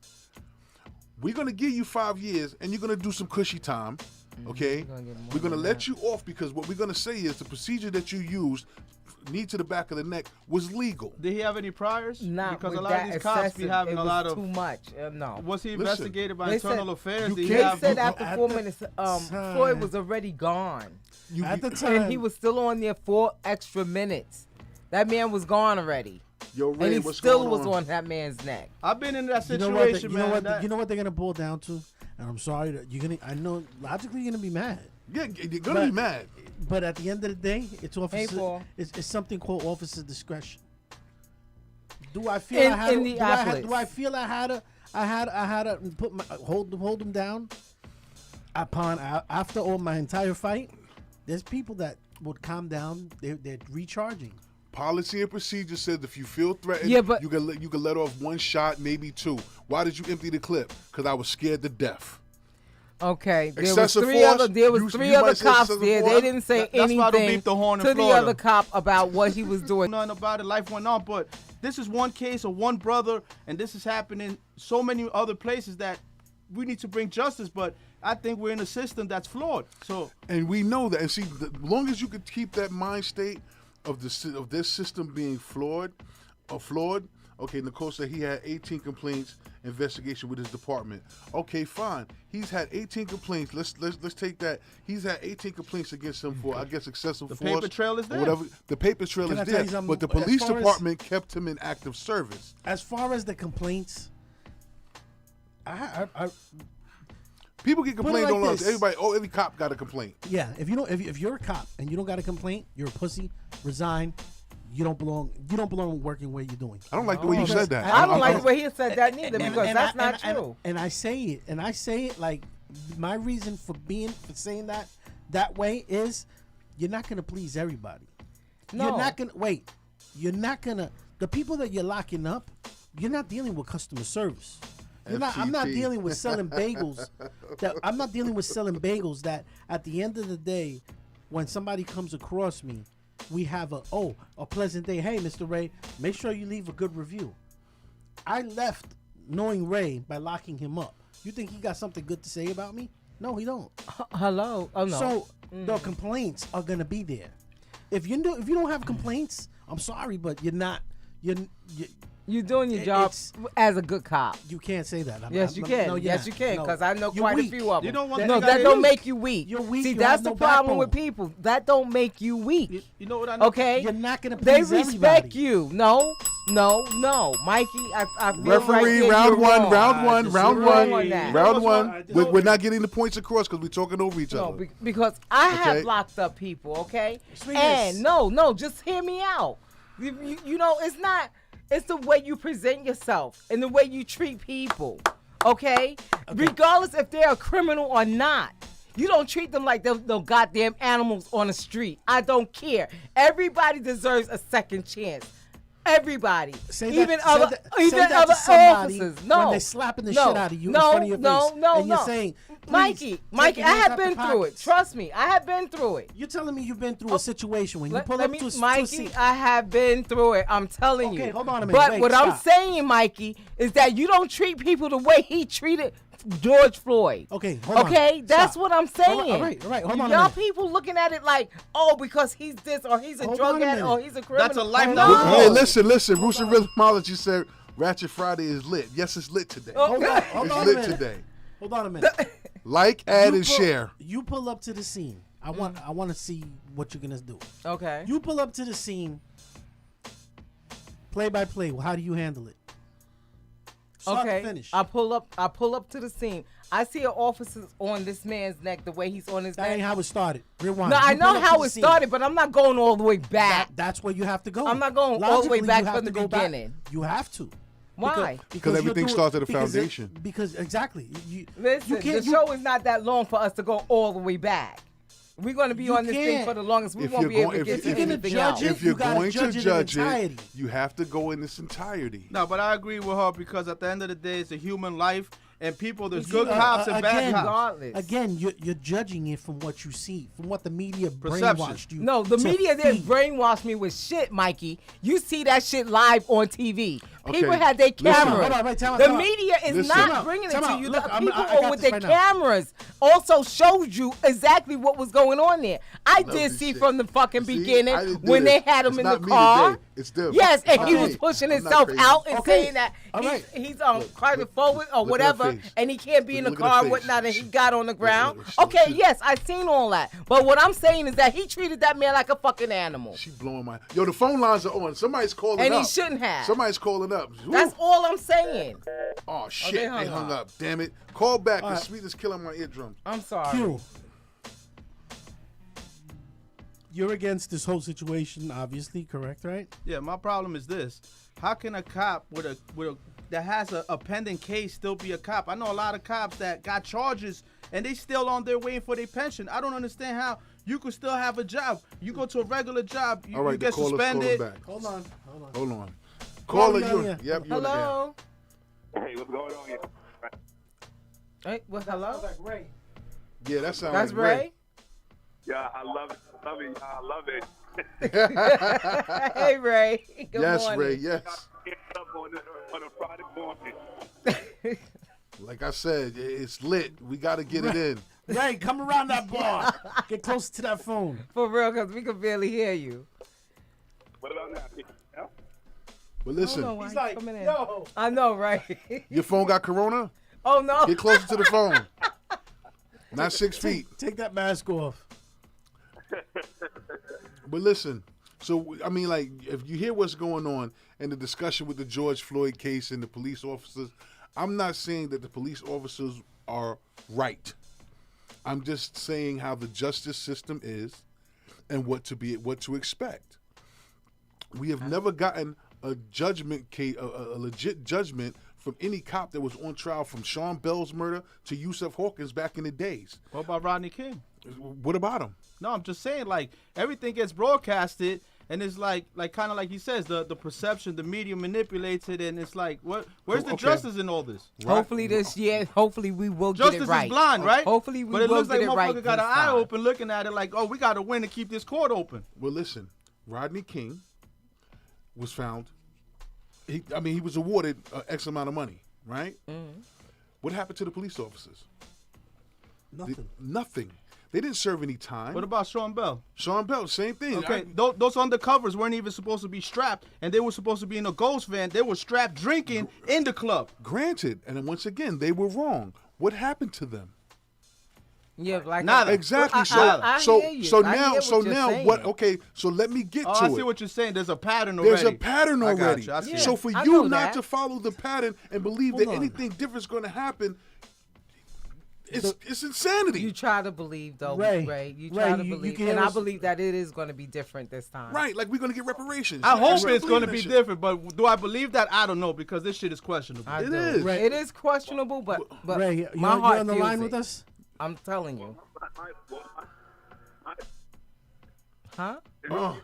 We're going to give you 5 years, and you're going to do some cushy time. Okay, gonna get more we're going to than let that. you off because what we're going to say is the procedure that you used, knee to the back of the neck, was legal. Did he have any priors? Not because with a lot that of these cops be excessive, having it a was lot of. too much. No. Was he Listen, investigated by they internal said- affairs? you Did he can't- They have? said you- after at 4 the minutes, time- Floyd was already gone. At the time, And he was still on there 4 extra minutes. That man was gone already. Yo, Ray, And he what's still going was on that man's neck. I've been in that you know situation, what? You know man. what? that- You know what they're gonna boil down to. And I'm sorry that you're gonna. I know logically you're gonna be mad. Yeah, you're going to be But- mad. But at the end of the day, it's officer. Paul. It's something called officer discretion. Do I feel In I had? Indianapolis. Do I feel I had to? I had to put my hold them down. After all my entire fight, there's people that would calm down. They're recharging. Policy and procedure says if you feel threatened, Yeah, but- you can let off one shot, maybe two. Why did you empty the clip? Because I was scared to death. Okay, there was Excessive three force? other. There was You three might other say cops excessive there. force? They didn't say That's why I don't anything beep the horn in to the Florida. other cop about what he was doing. Nothing about it. Life went on, but this is one case of one brother, and this is happening so many other places that we need to bring justice. But I think we're in a system that's flawed. So And we know that. And see, as long as you could keep that mind state of this system being flawed. Okay, Nicole said he had 18 complaints, investigation with his department. Okay, fine. He's had 18 complaints. Let's take that. He's had 18 complaints against him for, I guess, excessive force. The paper trail is or there. whatever. The paper trail Can I is tell there. you something? But the As police far as- department kept him in active service. As far as the complaints, I People get complained like on us. this. Every cop got a complaint. yeah. If you're a cop and you don't got a complaint, you're a pussy. Resign. You don't belong. You don't belong working where you're doing. I don't like the way you because said that. I don't like I'm- the way he said that neither because that's not true. And I say it like my reason for saying that way is you're not gonna please everybody. No. You're not gonna wait. You're not gonna the people that you're locking up. You're not dealing with customer service. I'm not FTP. dealing with selling bagels. I'm not dealing with selling bagels. That at the end of the day, when somebody comes across me, we have a pleasant day. Hey, Mr. Ray, make sure you leave a good review. I left knowing Ray by locking him up. You think he got something good to say about me? No, he don't. Hello. Oh no. So the complaints are gonna be there. If you don't have complaints, I'm sorry, but You're doing your job it's- as a good cop. you can't say that. Yes, you can. No, yes, you can. no. Because I know You're quite weak. a few of them. You know one no, thing that I don't do? make you weak. You're weak. See, You that's have the no problem with backbone. people. That don't make you weak. you know what I know? Okay. You're not gonna They please respect everybody. you. No, Mikey. I feel right Referee, there, round you're one, wrong. round one, disagree. round Wrong one, on that. round You know what's one. wrong? I disagree. We're not getting the points across because we're talking over each No, other. because I have Okay. locked up people, okay? Sweetness. And no, just hear me out. You know, it's the way you present yourself and the way you treat people, okay? Regardless if they're a criminal or not. You don't treat them like they're goddamn animals on the street. I don't care. Everybody deserves a second chance. Everybody, Say even that, other, say that, even say that other to somebody officers. No, when they're slapping the no, shit out of you no, in front of your no, face, no, and you're no. saying, Mikey, take your I hands have out the been through it. pockets. Trust me, I have been through it. You're telling me you've been through a situation when you Let- pull let up me- to a Mikey, scene. I have been through it. I'm telling you. Okay, hold on a minute. But Wait, what I'm stop. saying, Mikey, is that you don't treat people the way he treated George Floyd. Okay, hold on. Okay, that's Stop. what I'm Hold saying. on, all right. Hold on a Y'all minute. people looking at it like, oh, because he's this or he's a Hold drug on a addict or minute. he's a criminal. That's a life Hold no. on. Hey, listen. Rooster Rhythmology said Ratchet Friday is lit. Yes, it's lit today. Hold on, It's hold on a lit minute. today. Hold on a minute. Like, add, You and pull- share. You pull up to the scene. I want to see what you're gonna do. Okay. You pull up to the scene. Play by play. Well, how do you handle it? Start to Okay. finish. I pull up to the scene. I see an officer on this man's neck the way he's on his That neck. ain't how it started. Rewind. No, I You pull know up to how the it scene. started, but I'm not going all the way back. That's where you have to go. I'm not going all the way Logically, back you have from to the go back. beginning. You have to. Why? Because you're everything doing- starts at a because foundation. Because exactly. You Listen, can't- the show is not that long for us to go all the way back. We're going to be You on this thing can't. for the longest. We If won't you're be able going- to if get you- to if you're anything gonna else. judge it, If you're you gotta going to judge it in judge it, entirety. you have to go in its entirety. No, but I agree with her because at the end of the day, it's a human life, and people, there's You good know, cops and bad again, cops. Regardless. Again, you're judging it from what you see, from what the media Perception. brainwashed you. No, the to media didn't feed. brainwash me with shit, Mikey. You see that shit live on TV. People Okay, had their listen. cameras. Hold on, wait, time out, The time out. media is Listen. Time not out, bringing it time to out. you. Look, The I people got with this their right now. cameras also showed you exactly what was going on there. I did this see shit. from the fucking See, beginning I didn't do when this. they had him It's in not the me car. today. It's them. Yes, and he Okay. was pushing I'm not himself crazy. out and Okay. saying that All right. he's Look, driving look, forward or look at her whatever, face. and he can't be in the Look at her car and face. whatnot, and he got on the ground. look, Okay, she- yes, I seen all that, but what I'm saying is that he treated that man like a fucking animal. She blowing my. Yo, the phone lines are on. Somebody's calling And up. he shouldn't have. Somebody's calling up. That's Woo. all I'm saying. Oh shit! they They hung hung up. up. Damn it! Call back. All The right. sweet is killing my eardrum. I'm sorry. Q. You're against this whole situation, obviously, correct, right? Yeah, my problem is this: how can a cop with a that has a pending case still be a cop? I know a lot of cops that got charges and they still on their way for their pension. I don't understand how you could still have a job. You go to a regular job, you, All right, you the get caller's calling suspended. back. Hold on. Hold on. Caller, yeah, you. yeah. Yep, you're on the air. Hello. Hey, what's going on here? Hey, what? Hello. Ray. Yeah, that sounds That's like Ray. Ray. Yeah, I love it. Love it. I love it. Hey, Ray. Good Yes, morning. Ray, yes. Get up on a Friday morning. Like I said, it's lit. We got to get it in. Ray, come around that bar. Get close to that phone. For real, because we can barely hear you. What about now? Yeah? But listen, Hold on, why He's you like, coming in? yo. I know, right? your phone got corona? Oh, no. Get closer to the phone. Not 6 feet. Take that mask off. But listen, so, I mean, like, if you hear what's going on in the discussion with the George Floyd case and the police officers, I'm not saying that the police officers are right. I'm just saying how the justice system is and what to expect. We have never gotten a judgment case, a legit judgment from any cop that was on trial, from Sean Bell's murder to Yusuf Hawkins back in the days. What about Rodney King? What about him? No, I'm just saying, like, everything gets broadcasted, and it's like kind of like he says, the perception, the media manipulates it, and it's like, where's the Okay. justice in all this? Hopefully this year, hopefully we will get Justice it right. is blind, right? Hopefully we But it will looks like get it right motherfucker got an this eye time. open looking at it like, oh, we got to win to keep this court open. Well, listen, Rodney King was found. He was awarded X amount of money, right? Mm-hmm. What happened to the police officers? Nothing. Nothing. They didn't serve any time. What about Sean Bell? Sean Bell, same thing. Okay, those undercovers weren't even supposed to be strapped, and they were supposed to be in a ghost van. They were strapped drinking in the club. Granted, and then once again, they were wrong. What happened to them? Yeah, like Nada. Exactly. I hear you. So I now, hear what you're saying. what? Okay, so let me get Oh, to I it. see what you're saying. There's a pattern already. There's a pattern I got already. you. I see. So for I you know not that. to follow the pattern and believe Hold that on. anything different is going to happen, it's insanity. You try to believe, though, Ray, Ray. You Ray, try to you believe. can And hear I us- believe that it is going to be different this time. Right, like we're going to get reparations. I hope actually it's going to believe be in that shit. different, but do I believe that? I don't know, because this shit is questionable. I It do. is. Ray- It is questionable, but Ray, you my on, heart you on the feels line it. with us? I'm telling you. Huh? Oh,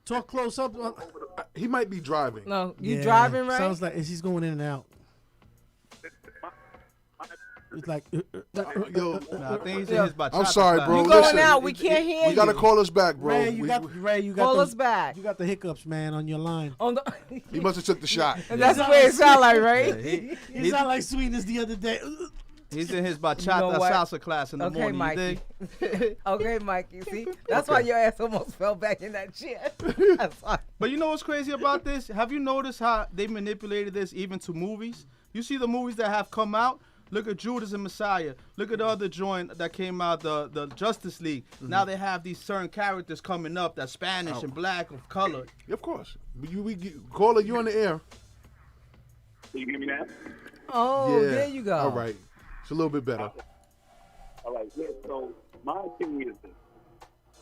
Talk close up. he might be driving. No, you Yeah, driving, right? Sounds like he's going in and out. It's like. Yo, Nah, I think he's in Yeah. his bachata I'm sorry, class. bro. You going Listen, out? We can't hear we got to you. call us back, bro. Ray, you We- got Call the, us back. You got the hiccups, man, on your line. On the, he must have took the shot. and that's what it sound like, right? Yeah, He sounded like Sweetness the other day. he's in his bachata know what? salsa class in the Okay, morning. You Mikey. dig? Okay, Mikey. See, that's why your ass almost fell back in that chair. That's why. But you know what's crazy about this? Have you noticed how they manipulated this even to movies? You see the movies that have come out? Look at Judas and Messiah. Look at the other joint that came out, the Justice League. Now they have these certain characters coming up that's Spanish and black of color. Of course. Caller, you on the air. Can you hear me now? Oh, Yeah. there you go. All right. It's a little bit better. All right, yeah, so my opinion is this.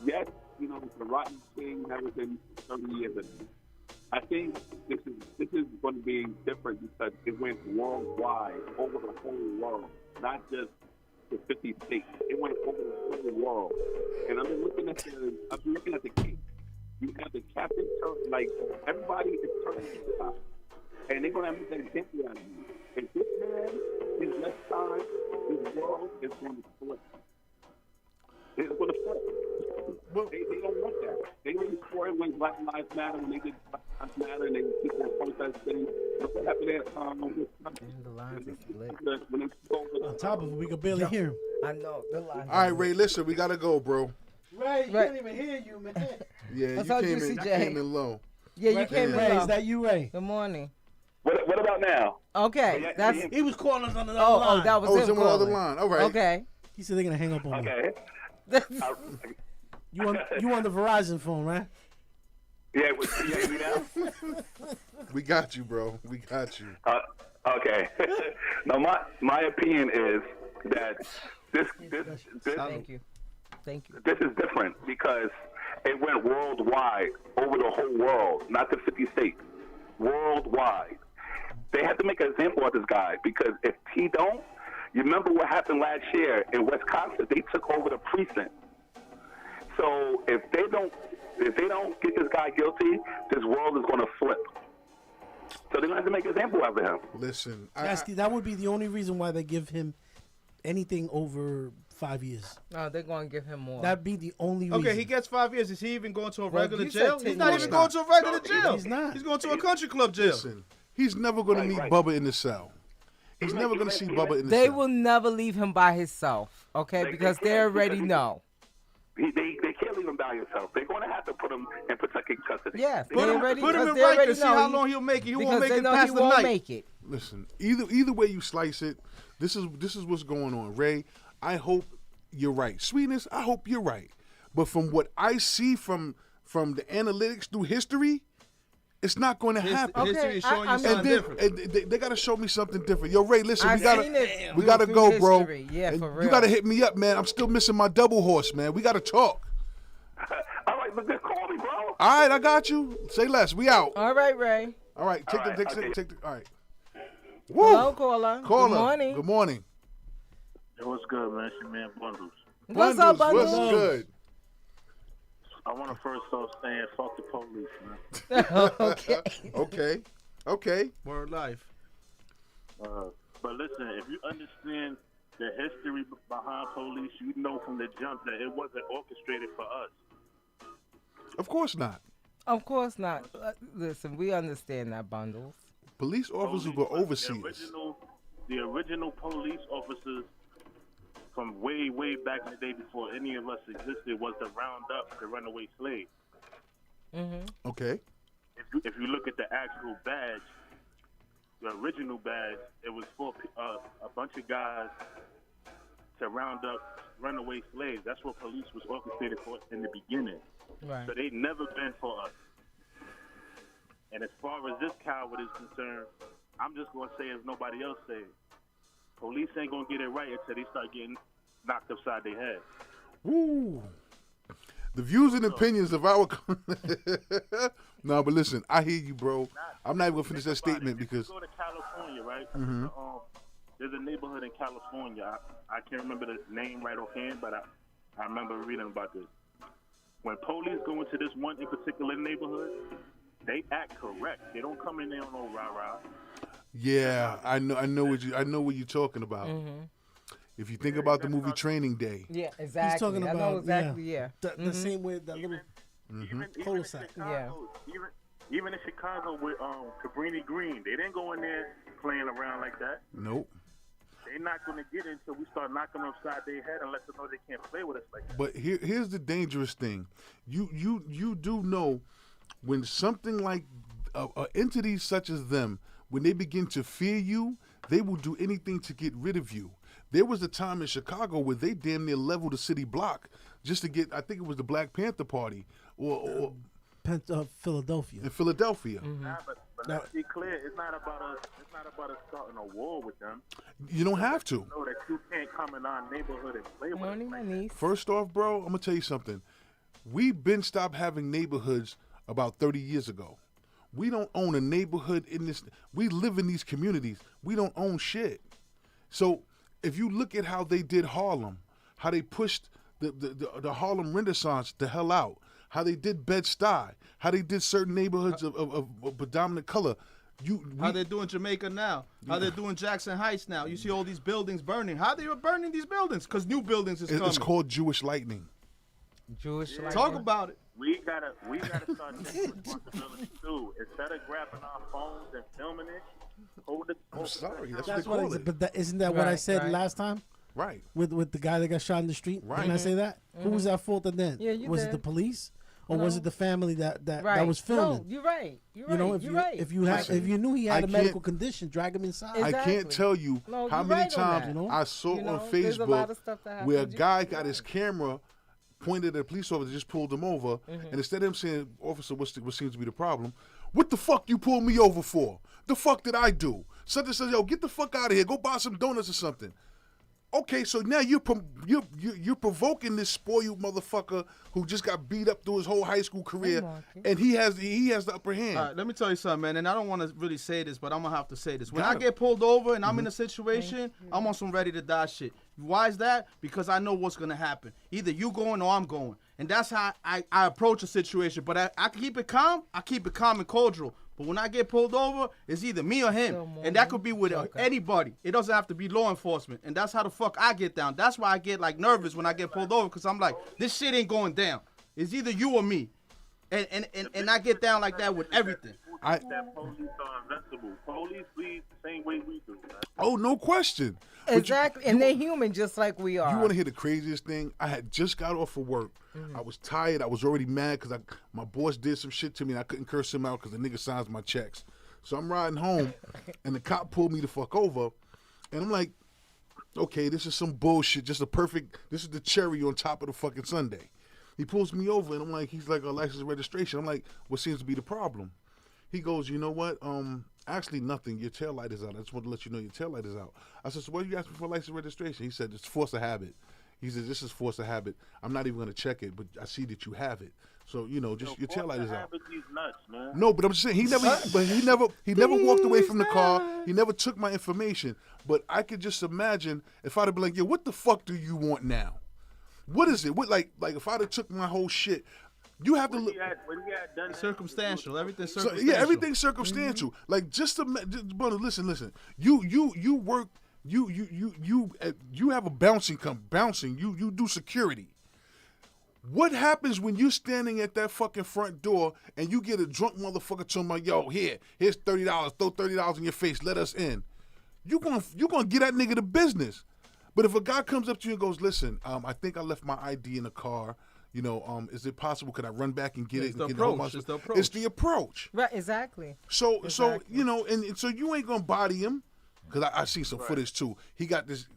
Yes, you know, the Rotten King has been 30 years ago. I think this is going to be different because it went worldwide, over the whole world, not just the 50 states. It went over the whole world. And I've been looking at the case. You have the captain turn, like everybody is turning to the top, and they're going to have to take example out of you. And this man, his next time, his world is going to split. It's going to split. Well- They don't want that. They went for it when Black Lives Matter, when they did Black Lives Matter, and they did their protesting. But what happened at The lines are split. when they took over On top of it, we could barely hear him. I know. The lines. All right, Ray, listen, we got to go, bro. Ray, he can't even hear you, man. Yeah, That's you how came Juicy in, J. came in low. Yeah, you came in Ray, low. is that you, Ray? Good morning. What about now? Okay, Yeah, that's. yeah. He was calling us on the Oh, line. that was Oh, him it's in one other calling. line. All right. Okay. He said they're gonna hang up on me. Okay. You on the Verizon phone, right? Yeah, can you hear me now? We got you, bro. We got you. Okay. Now, my opinion is that this Thank you. this is different because it went worldwide, over the whole world, not the 50 states, worldwide. They have to make an example of this guy because if he don't, You remember what happened last year in Wisconsin? They took over the precinct. So if they don't get this guy guilty, this world is going to flip. So they're going to have to make an example out of him. Listen, That would be the only reason why they give him anything over 5 years. No, they're going to give him more. That'd be the only reason. Okay, he gets 5 years. Is he even going to a Well, regular you said jail? 10 He's not years. even going to a regular jail. He's not. He's going to a country club jail. listen, he's never going to meet right. Bubba in the cell. He's never going to see Bubba in the They cell. will never leave him by himself, okay? They Because they can't, already because know. They can't leave him by himself. They're going to have to put him in protected custody. Yes, Put they him, already, put him because in they already Rikers. See know how he- long he'll make it. He because won't make they it know past he the won't night. make it. Listen, either way you slice it, this is what's going on. Ray, I hope you're right. Sweetness, I hope you're right. But from what I see from the analytics through history, it's not going to happen. History is Okay, showing I you mean- something different. And they got to show me something different. Yo, Ray, listen, I've we gotta seen it we through- gotta through go, bro. history. Yeah, And for you real. gotta hit me up, man. I'm still missing my double horse, man. We gotta talk. All right, but just call me, bro. All right, I got you. Say less. We out. All right, Ray. All right, take All the right, take, okay. take the. All right. Hello, Woo. caller. Caller. Good morning. Good morning. Yo, what's good, man? It's your man Bundles. What's up, Bundles, Bundles? What's good? I want to first off saying fuck the police, man. Okay. Okay. Word life. But listen, if you understand the history behind police, you know from the jump that it wasn't orchestrated for us. Of course not. Of course not. Listen, we understand that, Bundles. Police officers were overseers. The original police officers from way, way back in the day before any of us existed was to round up the runaway slaves. Okay. If you look at the actual badge, the original badge, it was for a bunch of guys to round up runaway slaves. That's what police was orchestrated for in the beginning. Right. So they never been for us. And as far as this coward is concerned, I'm just going to say, as nobody else says, police ain't going to get it right until they start getting knocked upside their head. Woo. The views and opinions of our. No, but listen, I hear you, bro. I'm not even gonna finish that statement because. If you go to California, right? There's a neighborhood in California. I can't remember the name right offhand, but I remember reading about this. When police go into this one in particular neighborhood, they act correct. They don't come in there on no rah-rah. Yeah, I know what you're talking about. If you think about the movie Training Day, Yeah, exactly. He's talking I about know exactly. Yeah. The same way that little. Even Cul-de-sac. in Chicago, even in Chicago with Cabrini Green, they didn't go in there playing around like that. nope. They're not going to get it until we start knocking them upside their head and let them know they can't play with us like that. But here's the dangerous thing. You do know when something like entities such as them, when they begin to fear you, they will do anything to get rid of you. There was a time in Chicago where they damn near leveled the city block just to get, I think it was the Black Panther Party or Philadelphia. in Philadelphia. Nah, but let's be clear, it's not about us. It's not about us starting a war with them. You don't have to. Know that you can't come in our neighborhood and play with us. Morning, my niece. First off, bro, I'm gonna tell you something. We've been stopped having neighborhoods about 30 years ago. We don't own a neighborhood in this. We live in these communities. We don't own shit. So if you look at how they did Harlem, how they pushed the Harlem Renaissance the hell out, how they did Bed-Stuy, how they did certain neighborhoods of predominant color. How they're doing Jamaica now. How they're doing Jackson Heights now. You see all these buildings burning. How they were burning these buildings? Because new buildings is coming. It's called Jewish lightning. Jewish. Like Talk about it. We gotta start taking responsibility too. Instead of grabbing our phones and filming it, hold it. I'm sorry, that's That's what what. they call it. But isn't that what I Right, said right. last time Right. with the guy that got shot in the street? Right. Didn't I say that? Who was at fault then? Yeah, you was did. it the police or was No. it the family that Right. was filming? No, you're right. You're You know, right. if You're you right. if you had Listen, if you knew he I had a medical can't- condition, drag him inside. I Exactly. can't tell you No, how you're many right on times that. You know? I saw You know, on there's a lot Facebook of stuff that where a happens. guy got his camera pointed at a police officer, just pulled him over, and instead of him saying, "Officer, what seems to be the problem? What the fuck you pulled me over for? The fuck did I do?" Something says, "Yo, get the fuck out of here. Go buy some donuts or something." Okay, so now you're provoking this spoiled motherfucker who just got beat up through his whole high school career, and he has the upper hand. All right, let me tell you something, man, and I don't want to really say this, but I'm gonna have to say this. When I get pulled over and I'm in a situation, I'm on some ready to die shit. Why is that? Because I know what's gonna happen. Either you going or I'm going, and that's how I approach a situation. But I keep it calm. I keep it calm and cordial. But when I get pulled over, it's either me or him. And that could be with anybody. It doesn't have to be law enforcement. And that's how the fuck I get down. That's why I get like nervous when I get pulled over, because I'm like, this shit ain't going down. It's either you or me. And I get down like that with everything. That police are invincible. Police lead the same way we do, man. Oh, no question. Exactly, and they're human just like we are. You want to hear the craziest thing? I had just got off of work. I was tired. I was already mad because my boss did some shit to me, and I couldn't curse him out because the nigga signs my checks. So I'm riding home, and the cop pulled me the fuck over, and I'm like, okay, this is some bullshit. This is the cherry on top of the fucking sundae. He pulls me over, and I'm like, he's like, a license and registration. I'm like, what seems to be the problem? He goes, you know what? Actually nothing. Your tail light is out. I just want to let you know your tail light is out. I said, so why are you asking for license and registration? He said, it's force of habit. He said, this is force of habit. I'm not even going to check it, but I see that you have it. So, just your tail light is out. These nuts, man. No, but I'm just saying, he never walked away from the car. He never took my information. But I could just imagine if I'd have been like, yo, what the fuck do you want now? What is it? What like if I'd have took my whole shit, you have to look. When he had done Circumstantial. Everything's So, circumstantial. yeah, everything's circumstantial. Like brother, listen. You work. You have a bouncing. You do security. What happens when you're standing at that fucking front door and you get a drunk motherfucker talking about, yo, here's $30, throw $30 in your face, let us in. You gonna get that nigga the business. But if a guy comes up to you and goes, listen, I think I left my ID in the car. Is it possible? Could I run back and get it? It's the and approach. It's the approach. Right, exactly. So and so you ain't gonna body him, because I see some footage too. He got this.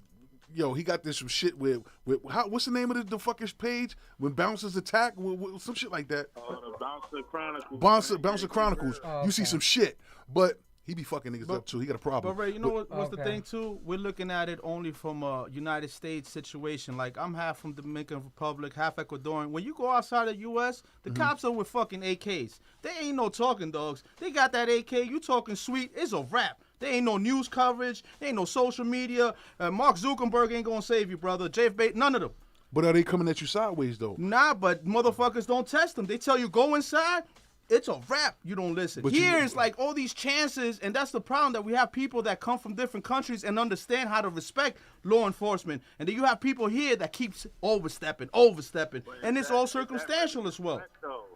He got this some shit with what's the name of the fucking page when bouncers attack, with some shit like that. The Bouncer Chronicles. Bouncer Chronicles. You see some shit, but he be fucking niggas up too. He got a problem. But Ray, you know what's the thing too? We're looking at it only from a United States situation. Like, I'm half from Dominican Republic, half Ecuadorian. When you go outside of the U.S., the cops are with fucking AKs. They ain't no talking dogs. They got that AK. You talking sweet? It's a wrap. There ain't no news coverage. There ain't no social media. Mark Zuckerberg ain't gonna save you, brother. Jeff Bezos, none of them. But are they coming at you sideways though? Nah, but motherfuckers don't test them. They tell you go inside. It's a wrap. You don't listen. But Here it's like all these chances, and that's the problem, that we have people that come from different countries and understand how to respect law enforcement, and then you have people here that keeps overstepping, and it's all circumstantial as well.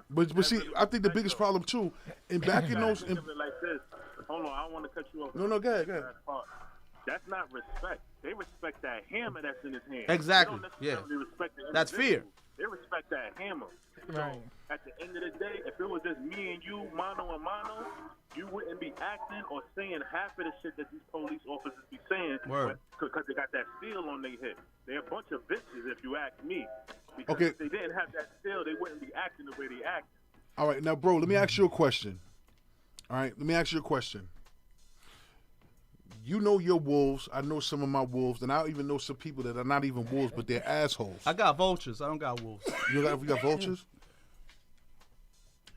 But see, I think the biggest problem too, and back in those. Like this. Hold on, I don't want to cut you off. No, go ahead. That's not respect. They respect that hammer that's in his hand. Exactly. They don't necessarily respect the That's fear. They respect that hammer. Right. So at the end of the day, if it was just me and you, mano and mano, you wouldn't be acting or saying half of the shit that these police officers be saying. Word. Because they got that steel on their head. They're a bunch of bitches, if you ask me. Because Okay. if they didn't have that steel, they wouldn't be acting the way they act. All right, now, bro, let me ask you a question. You know your wolves. I know some of my wolves, and I even know some people that are not even wolves, but they're assholes. I got vultures. I don't got wolves. You got vultures?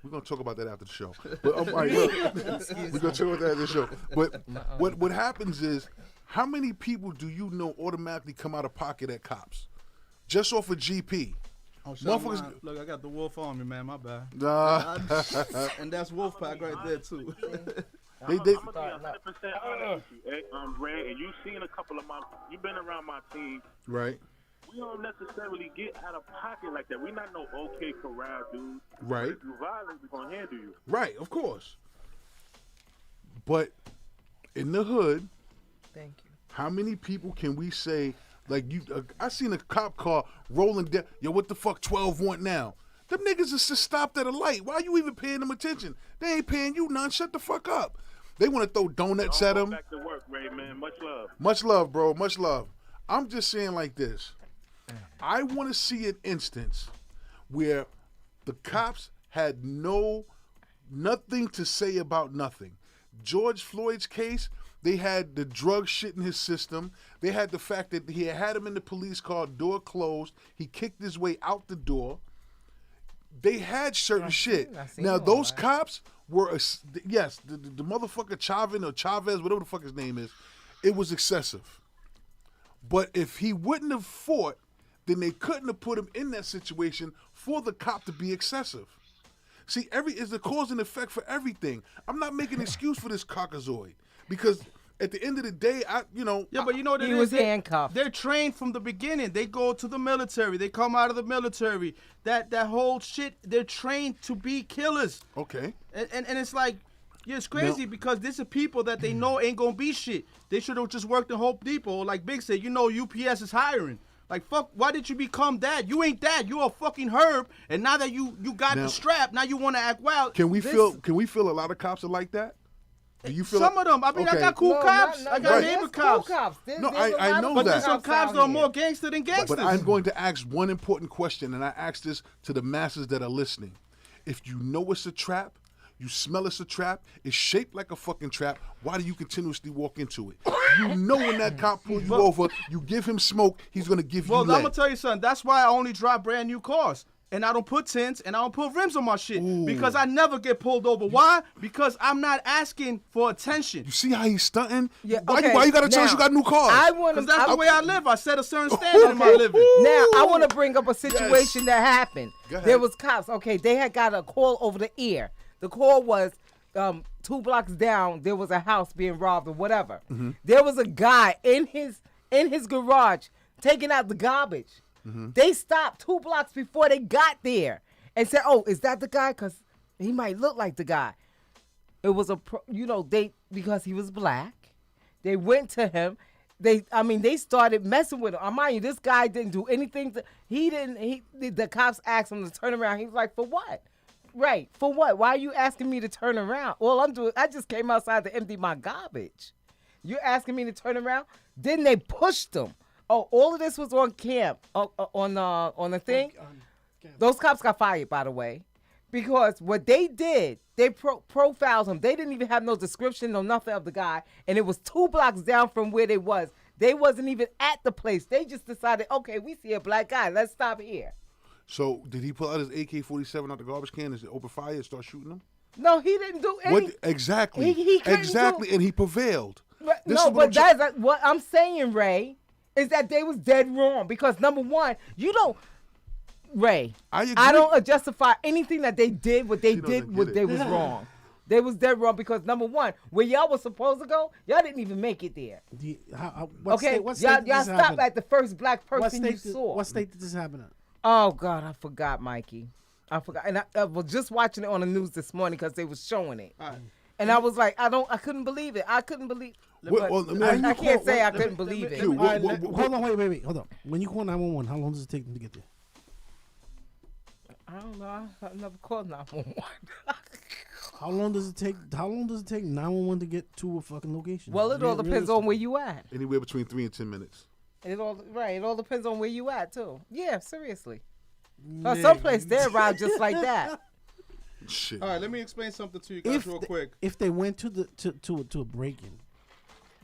We're gonna talk about that after the show. But all right, look, we're gonna talk about that after the show. But what happens is, how many people do you know automatically come out of pocket at cops, just off of GP? Look, I got the wolf on me, man. My bad. And that's Wolfpack right there too. They I'm gonna be 100% honest with you, Ray, and you've seen a couple of you've been around my team. right. We don't necessarily get out of pocket like that. We're not no OK Corral dude. Right. If you're violent, we're gonna handle you. Right, of course. But in the hood, Thank you. how many people can we say, like, I seen a cop car rolling down, yo, what the fuck 12 want now? Them niggas is just stopped at a light. Why are you even paying them attention? They ain't paying you none. Shut the fuck up. They want to throw donuts at them. Back to work, Ray, man. Much love. Much love, bro. Much love. I'm just saying like this. I want to see an instance where the cops had nothing to say about nothing. George Floyd's case, They had the drug shit in his system. They had the fact that he had him in the police car, door closed. He kicked his way out the door. They had certain shit. seen Now, all those that. cops were, yes, the motherfucker Chavez, whatever the fuck his name is, it was excessive. But if he wouldn't have fought, then they couldn't have put him in that situation for the cop to be excessive. See, is the cause and effect for everything. I'm not making an excuse for this cockazoid because at the end of the day, Yeah, but you know what it He is? was handcuffed. They're trained from the beginning. They go to the military. They come out of the military. That whole shit, they're trained to be killers. Okay. And it's like, yeah, it's crazy because these are people that they know ain't gonna be shit. They should have just worked in Home Depot. Like Big said, UPS is hiring. Like, fuck, why did you become that? You ain't that. You a fucking herb. And now that you got Now- the strap, now you want to act wild. Can we feel a lot of cops are like that? Do you feel Some of them. I mean, I Okay. got cool cops. I got Right. neighbor There's cops. No, I know But that. there's some cops that are more gangster than gangsters. But I'm going to ask one important question, and I ask this to the masses that are listening. If you know it's a trap, you smell it's a trap, it's shaped like a fucking trap, why do you continuously walk into it? You know when that cop pulls you over, you give him smoke, he's going to give Well, you I'm lead. gonna tell you something. That's why I only drive brand new cars. And I don't put tints and I don't put rims on my shit. Because I never get pulled over. Why? Because I'm not asking for attention. You see how he's stunting? Yeah, why, okay, why you got to tell us now, you got new cars? I want Because that's the way I live. I set a certain standard in my Okay. living. Now I want to bring up a situation that happened. Go ahead. There was cops. Okay, they had got a call over the ear. The call was 2 blocks down. There was a house being robbed or whatever. Mm-hmm. There was a guy in his garage taking out the garbage. Mm-hmm. They stopped 2 blocks before they got there and said, "Oh, is that the guy? Because he might look like the guy." It was because he was black. They went to him. They started messing with him. Mind you, this guy didn't do anything. The cops asked him to turn around. He was like, "For what?" Right, for what? Why are you asking me to turn around? All I'm doing, I just came outside to empty my garbage. You're asking me to turn around? Then they pushed him. Oh, all of this was on camp, on the thing. Those cops got fired, by the way, because what they did, they profiled him. They didn't even have no description, no nothing of the guy, and it was 2 blocks down from where they was. They wasn't even at the place. They just decided, okay, we see a black guy. Let's stop here. So did he pull out his AK-47 out the garbage can and open fire and start shooting them? No, he didn't do anything. What exactly? He couldn't exactly, do- and he prevailed. This No, is what but I'm try- that's what I'm saying, Ray, is that they was dead wrong because number one, you don't, Ray. I agree. don't justify anything that they did. What they She doesn't did, get what it. they was wrong. They was dead wrong because number one, where y'all was supposed to go, y'all didn't even make it there. Okay, y'all stopped at the first black person you saw. What state did this happen in? Oh God, I forgot, Mikey. I forgot, and I was just watching it on the news this morning because they was showing it, and I was like, I couldn't believe it. I couldn't believe. Well, but let me- I can't say I couldn't believe it. Q, All right, what- hold on, wait, hold on. When you call 911, how long does it take them to get there? I don't know. I never called 911. How long does it take 911 to get to a fucking location? Well, it all depends on where you at. Anywhere between 3 and 10 minutes. It all depends on where you at too. Yeah, seriously. Someplace they arrive just like that. Shit. All right, let me explain something to you guys real quick. If they went to a break-in,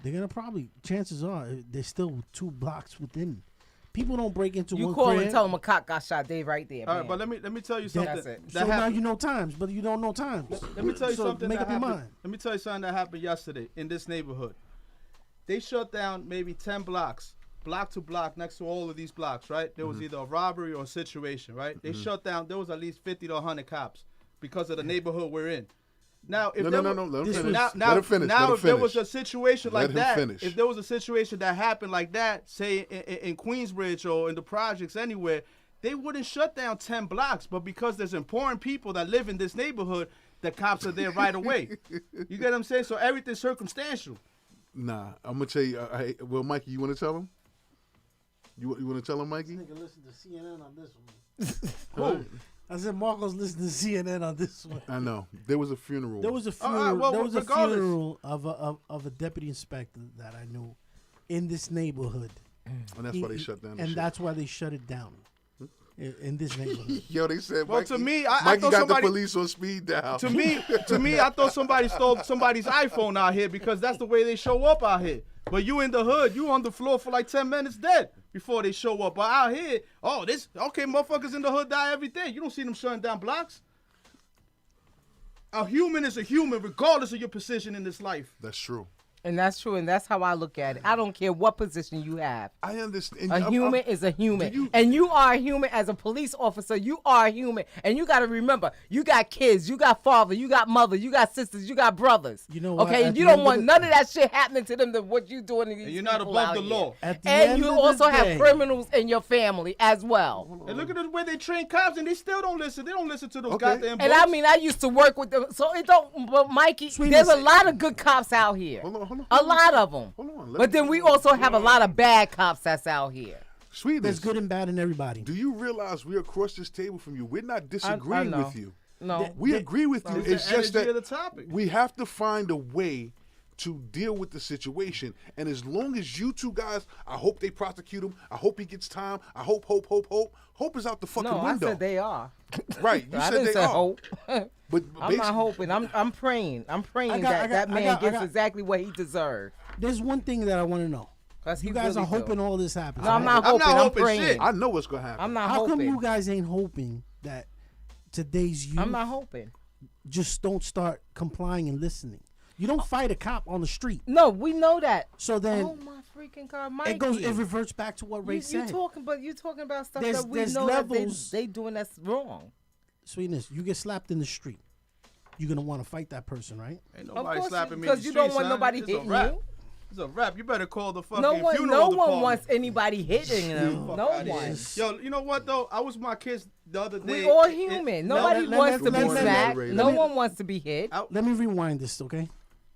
they're gonna probably. Chances are they're still 2 blocks within. People don't break into You one call crib. and tell them a cop got shot. They right there. All Man. right, but let me tell you something. That's it. So That now happened- you know times, but you don't know times. Let me tell you So something. Make that up your happened. mind. Let me tell you something that happened yesterday in this neighborhood. They shut down maybe 10 blocks, block to block, next to all of these blocks. Right? There was either a robbery or a situation. Right? They shut down. There was at least 50 to 100 cops because of the neighborhood we're in. Now, if No. Let him this finish. was- Let him finish. Now, Let him if there was finish. a situation Let like him that, finish. if there was a situation that happened like that, say in Queensbridge or in the projects anywhere, they wouldn't shut down 10 blocks. But because there's important people that live in this neighborhood, the cops are there right away. You get what I'm saying? So everything's circumstantial. Nah, I'm gonna tell you. Well, Mikey, you want to tell him? You want to tell him, Mikey? Nigga, listen to CNN on this one. I said Marco's listening to CNN on this one. I know. There was a funeral. There was a All right, funeral. well, there was a regardless. funeral of a deputy inspector that I knew in this neighborhood, and that's why they shut down. The and shit. that's why they shut it down. in this neighborhood. Yo, they said. Well, Mikey, to me, I Mikey thought got somebody- the police on speed dial. To me, I thought somebody stole somebody's iPhone out here because that's the way they show up out here. But you in the hood, you on the floor for like 10 minutes dead before they show up. But out here, motherfuckers in the hood die every day. You don't see them shutting down blocks. A human is a human regardless of your position in this life. That's true. And that's true, and that's how I look at it. I don't care what position you have. I understand. A human is a human. And you are a human as a police officer. You are a human. And you got to remember, you got kids, you got father, you got mother, you got sisters, you got brothers. You know what? Okay, At and you the don't end want of none of that shit happening to them than what you doing to these And you're not people above out the here. law. At the And end you of also the have day- criminals in your family as well. And look at the way they train cops, and they still don't listen. They don't listen to those Okay. goddamn And books. I mean, I used to work with them, so it don't. But Mikey, Sweetness. there's a lot of good cops out here. Hold on. A lot of them. Hold on, let But me- then we also have a lot of bad cops that's out here. Sweetness. There's good and bad in everybody. Do you realize we're across this table from you? We're not disagreeing know. with you. No. We agree with you. It's It's the just energy that of the topic. we have to find a way to deal with the situation. And as long as you two guys, I hope they prosecute him. I hope he gets time. I hope. Hope is out the fucking No, window. I said they are. Right. You I said didn't they say are. hope. But I'm not hoping. I'm praying. I'm praying that man gets exactly what he deserves. There's one thing that I want to know. 'Cause he You guys really are hoping do. all this happens. No, I'm right? not hoping. I'm hoping praying. shit. I know what's gonna happen. I'm not How hoping. come you guys ain't hoping that today's youth I'm not hoping. just don't start complying and listening? You don't fight a cop on the street. No, we know that. So then Oh my freaking God, Mikey. it reverts back to what Ray you said. talking, but you talking about stuff There's- that we there's know levels. that they doing that's wrong. Sweetness, you get slapped in the street. You're gonna want to fight that person, right? Ain't Of nobody course, slapping me in because the you don't street, want son. nobody It's a hitting rap. you. It's a rap. You better call the fucking No funeral one department. wants anybody hitting them. Fuck No outta here. one. Yo, you know what though? I was with my kids the other day. We all and- human. no, Nobody let- wants let- to be let- smacked. let- No let- one wants to be hit. Let me rewind this, okay?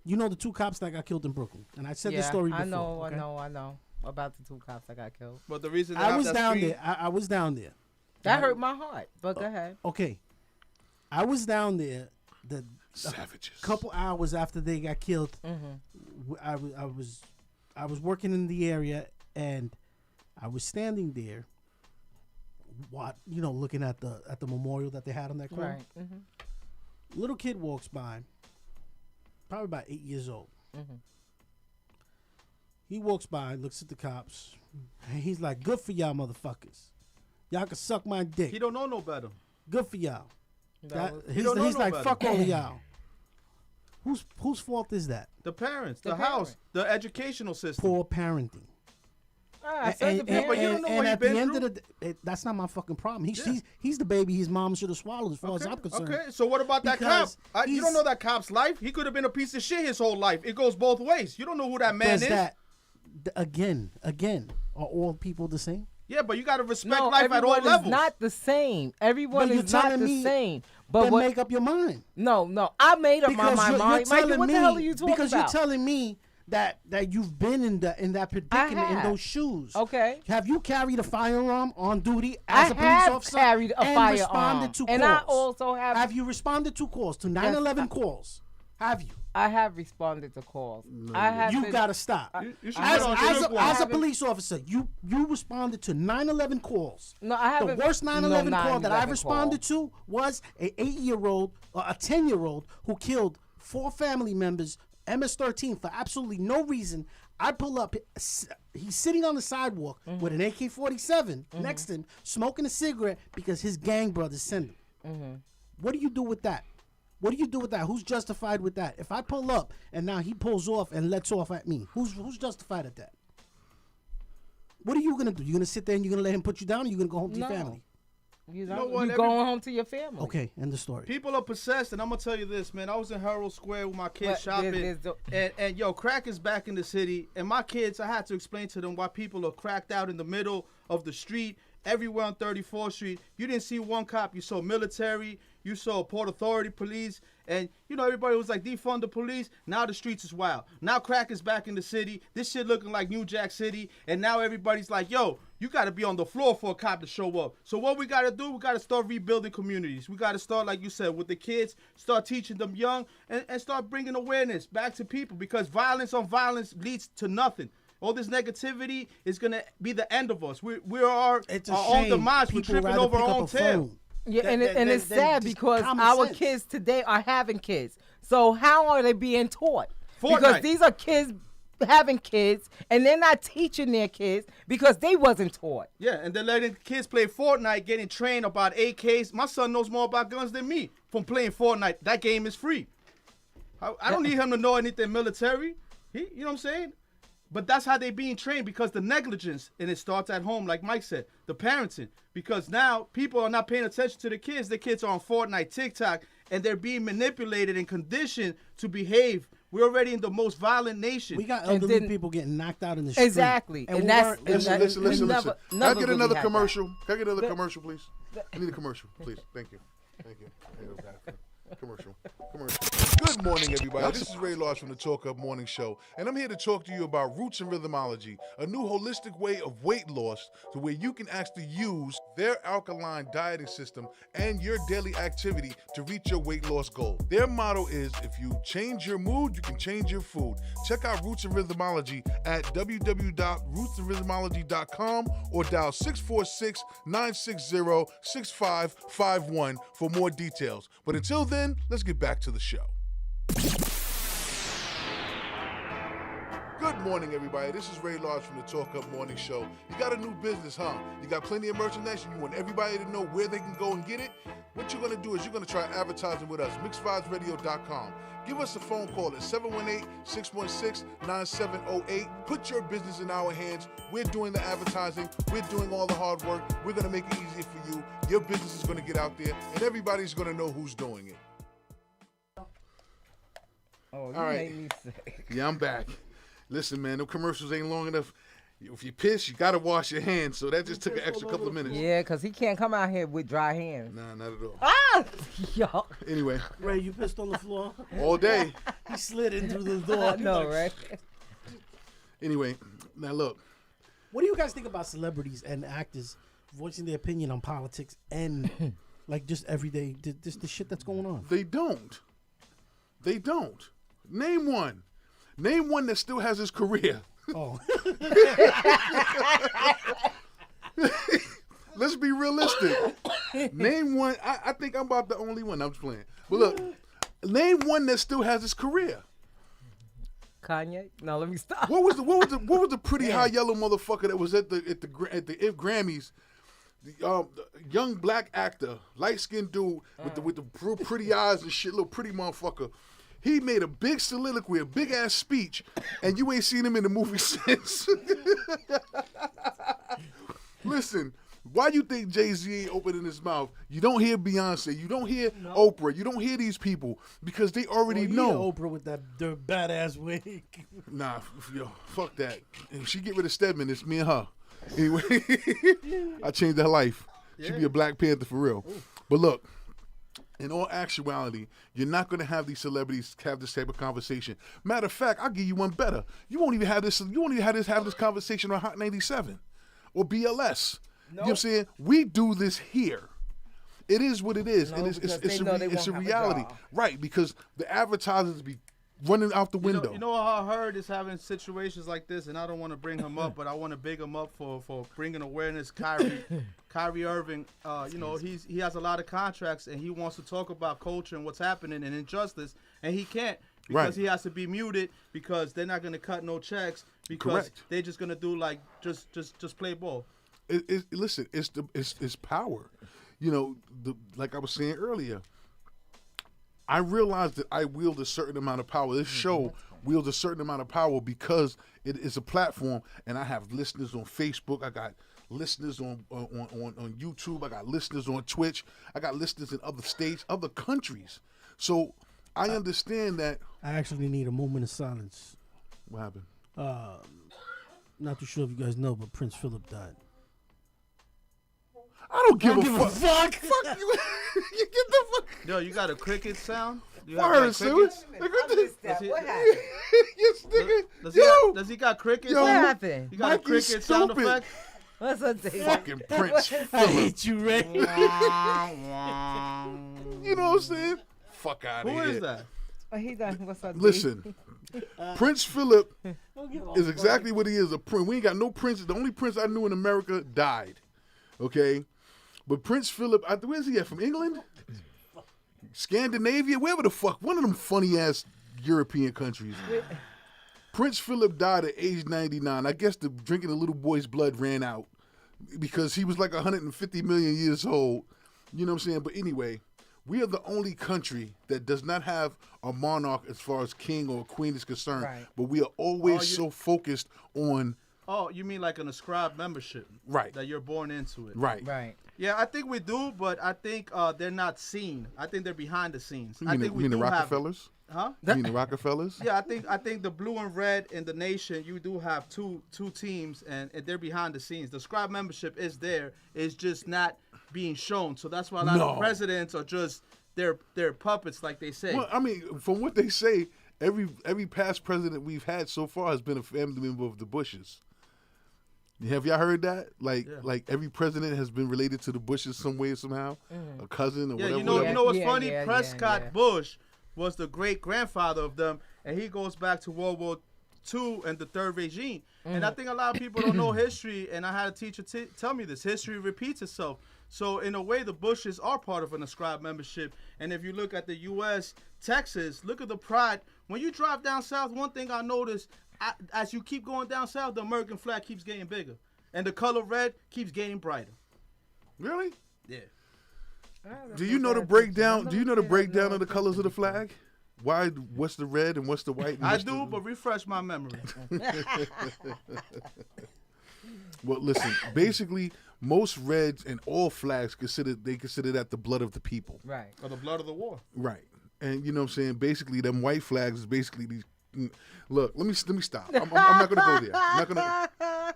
You know the two cops that got killed in Brooklyn, and I said this Yeah, story before. I know, okay? I know about the two cops that got killed. But the reason that I was that down street- there. I was down there. That hurt my heart. But go ahead. Okay, I was down there. The Savages. couple hours after they got killed, I was working in the area, and I was standing there, looking at the memorial that they had on that corner. Right. Mm-hmm. Little kid walks by, probably about 8 years old. He walks by, looks at the cops, and he's like, "Good for y'all, motherfuckers. Y'all can suck my dick. He don't know no better. Good for y'all." He's don't know he's no like, better. "Fuck all of y'all." Whose fault is that? The parents, the, The house, the educational system. Poor parenting. I said the but you parents. don't know what he at been the end through? of the day, that's not my fucking problem. Yeah. He's the baby his mom should have swallowed, as far as Okay, I'm concerned. okay, so what about that cop? Because You don't know that cop's life. He could have been a piece of shit his whole life. It goes both ways. You don't know who that man Does is. that again? Are all people the same? Yeah, but you got to respect No, life at all everyone is levels. not the same. Everyone But you're is not telling the me- same. But Then what? make up your mind. No, I made up my mind. Mikey, telling what me the hell are you talking because about? you're telling me that you've been in that predicament in have. those shoes. Okay. Have you carried a firearm on duty as I a police have officer? carried a and firearm, responded to and calls? I also have. Have you responded to calls to 911 calls? Have you? I have responded to calls. I have. You been- gotta stop. You should As, get on as, Twitter a, for as it. a police officer, you responded to 911 calls. No, I The haven't. worst 911 call that I've 911 responded to was a 8-year-old or a 10-year-old who killed 4 family members, MS-13, for absolutely no reason. I pull up. He's sitting on the sidewalk with an AK-47 next to him, smoking a cigarette because his gang brothers sent him. What do you do with that? What do you do with that? Who's justified with that? If I pull up and now he pulls off and lets off at me, who's justified at that? What are you gonna do? You gonna sit there and you're gonna let him put you down, or you gonna go home to your No. family? You know know, what, you going home to your family. Okay, end the story. People are possessed, and I'm gonna tell you this, man. I was in Herald Square with my kids But shopping, there's the- and yo, crack is back in the city. And my kids, I had to explain to them why people are cracked out in the middle of the street, everywhere on 34th Street. You didn't see one cop. You saw military. You saw Port Authority police, and you know everybody was like defund the police. Now the streets is wild. Now crack is back in the city. This shit looking like New Jack City, and now everybody's like, yo, you got to be on the floor for a cop to show up. So what we got to do? We got to start rebuilding communities. We got to start, like you said, with the kids. Start teaching them young, and start bringing awareness back to people, because violence on violence leads to nothing. All this negativity is gonna be the end of us. We're our It's a own shame. demise. We're People tripping rather over pick our up own a tail. phone. Yeah, That- and that- and it's that- sad just because common our sense. kids today are having kids. So how are they being taught? Because Fortnite. these are kids having kids, and they're not teaching their kids because they wasn't taught. Yeah, and they're letting kids play Fortnite, getting trained about AKs. My son knows more about guns than me from playing Fortnite. That game is free. I don't need him to know anything military. You know what I'm saying? But that's how they being trained because the negligence, and it starts at home, like Mike said, the parenting. Because now people are not paying attention to the kids. The kids are on Fortnite, TikTok, and they're being manipulated and conditioned to behave. We're already in the most violent nation. We got And elderly then- people getting knocked out in the street. Exactly. And we that's- weren't- and Listen, that- listen, listen, never- listen. Can I never get really another had that. commercial? Can I get another commercial, please? I need a commercial, please. Thank you. Thank you. Commercial. Good morning, everybody. This is Ray Large from the Talk Up Morning Show, and I'm here to talk to you about Roots and Rhythmology, a new holistic way of weight loss to where you can actually use their alkaline dieting system and your daily activity to reach your weight loss goal. Their motto is, if you change your mood, you can change your food. Check out Roots and Rhythmology at www.rootsandrhythmology.com or dial 646-960-6551 for more details. But until then, let's get back to the show. Good morning, everybody. This is Ray Large from the Talk Up Morning Show. You got a new business, huh? You got plenty of merchandise and you want everybody to know where they can go and get it? What you're going to do is you're going to try advertising with us, mixvibesradio.com. Give us a phone call at 718-616-9708. Put your business in our hands. We're doing the advertising. We're doing all the hard work. We're going to make it easier for you. Your business is going to get out there, and everybody's going to know who's doing it. Oh, you All right. made me sick. Yeah, I'm back. Listen, man, the commercials ain't long enough. If you piss, you got to wash your hands, so that just took an extra couple of minutes. Yeah, because he can't come out here with dry hands. Nah, not at all. Ah! Yo. Anyway, Ray, you pissed on the floor? all day. He slid in through the door. I know, right? Anyway, now look. What do you guys think about celebrities and actors voicing their opinion on politics and like just everyday, just the shit that's going on? They don't. They don't. Name one. Name one that still has his career. Oh, Let's be realistic. Name one. I think I'm about the only one. I'm just playing. But look, name one that still has his career. Kanye? No, let me stop. What was the pretty high yellow motherfucker that was at the Grammys? The young black actor, light skinned dude with the real pretty eyes and shit, little pretty motherfucker. He made a big soliloquy, a big ass speech, and you ain't seen him in the movie since. Listen, why you think Jay-Z ain't opening his mouth? You don't hear Beyonce, you don't hear Oprah, you don't hear these people because they already you know. hear Oprah with that badass wig. Nah, yo, fuck that. If she get rid of Stedman, it's me and her. Anyway, I changed her life. She'd be a Black Panther for real. But look, in all actuality, you're not going to have these celebrities have this type of conversation. Matter of fact, I'll give you one better. You won't even have this. You won't even have this conversation on Hot 97 or BLS. You know what I'm saying? We do this here. It is what it is, No, and it's because a they know they it's a won't have a reality, job. right? Because the advertisers be running out the window. You know how Heard is having situations like this, and I don't want to bring him up, but I want to big him up for bringing awareness. Kyrie Irving, you know, he has a lot of contracts, and he wants to talk about culture and what's happening and injustice, and he can't because Right. he has to be muted because they're not going to cut no checks because Correct. they're just going to do like just play ball. Listen, it's power. You know, like I was saying earlier, I realized that I wield a certain amount of power. This show wields a certain amount of power because it is a platform, and I have listeners on Facebook. I got listeners on YouTube. I got listeners on Twitch. I got listeners in other states, other countries. So I understand that. I actually need a moment of silence. What happened? Not too sure if you guys know, but Prince Philip died. I don't give a fuck. Fuck. Fuck you. You get the fuck. Yo, you got a cricket sound? You Word, like Sue. crickets? Look at this. That. he- What happened? Yes, nigga. Does he got crickets? Yo. What happened? You got Mike, a cricket you sound stupid. effect? What's up, David? Fucking Prince I Philip. hate you, Ray. You know what I'm saying? Fuck out of Who here. is that? Oh, he done. What's up, D? Listen, Prince Philip is exactly what he is, a prince. We ain't got no prince. The only prince I knew in America died. Okay? But Prince Philip, where's he at? From England? Scandinavia? Wherever the fuck. One of them funny-ass European countries. Prince Philip died at age 99. I guess the drinking the little boy's blood ran out because he was like 150 million years old. You know what I'm saying? But anyway, we are the only country that does not have a monarch as far as king or queen is concerned. Right. But we are always so focused on... Oh, you mean like an ascribed membership? Right. That you're born into it. Right. Right. Yeah, I think we do, but I think they're not seen. I think they're behind the scenes. You I mean, think you we mean the do have it. Rockefellers? Huh? You mean the Rockefellers? Yeah, I think the blue and red in the nation, you do have two teams, and they're behind the scenes. The scribe membership is there, it's just not being shown. So that's why a lot of presidents are just they're puppets, like they say. Well, I mean, from what they say, every past president we've had so far has been a family member of the Bushes. Have y'all heard that? Like every president has been related to the Bushes some way, somehow, a cousin or whatever. You know what's funny? yeah, Prescott Bush was the great grandfather of them, and he goes back to World War II and the third regime. And I think a lot of people don't know history, and I had a teacher tell me this. History repeats itself. So in a way, the Bushes are part of an ascribed membership. And if you look at the U.S., Texas, look at the pride. When you drive down south, one thing I noticed, as you keep going down south, the American flag keeps getting bigger. And the color red keeps getting brighter. Really? Yeah. Do you know the breakdown? Do you know the breakdown of the colors of the flag? Why? What's the red and what's the white? And I what's do, but refresh my memory. Well, listen. Basically, most reds and all flags consider that the blood of the people. Right. Or the blood of the war. Right. And you know what I'm saying? Basically, them white flags is basically these. Look, let me stop. I'm not gonna go there. I'm not gonna.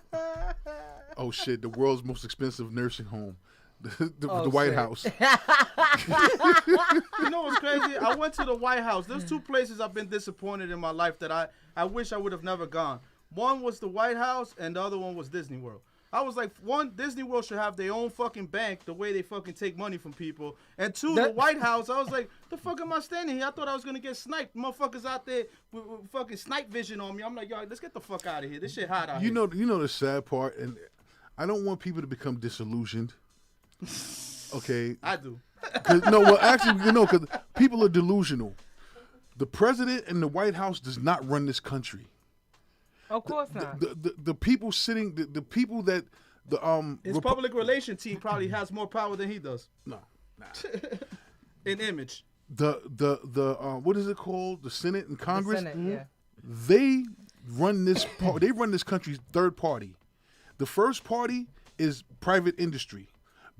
Oh shit! The world's most expensive nursing home, the White shit. House. You know what's crazy? I went to the White House. There's two places I've been disappointed in my life that I wish I would have never gone. One was the White House, and the other one was Disney World. I was like, one, Disney World should have their own fucking bank, the way they fucking take money from people. And two, the White House, I was like, the fuck am I standing here? I thought I was gonna get sniped. Motherfuckers out there with fucking snipe vision on me. I'm like, yo, let's get the fuck out of here. This shit hot out here. You know the sad part, and I don't want people to become disillusioned. Okay. I do. Because people are delusional. The president and the White House does not run this country. Of course not. The people sitting, the people that His public relation team probably has more power than he does. No, nah. In image. The what is it called? The Senate and Congress. The Senate, yeah. They run this. They run this country's third party. The first party is private industry.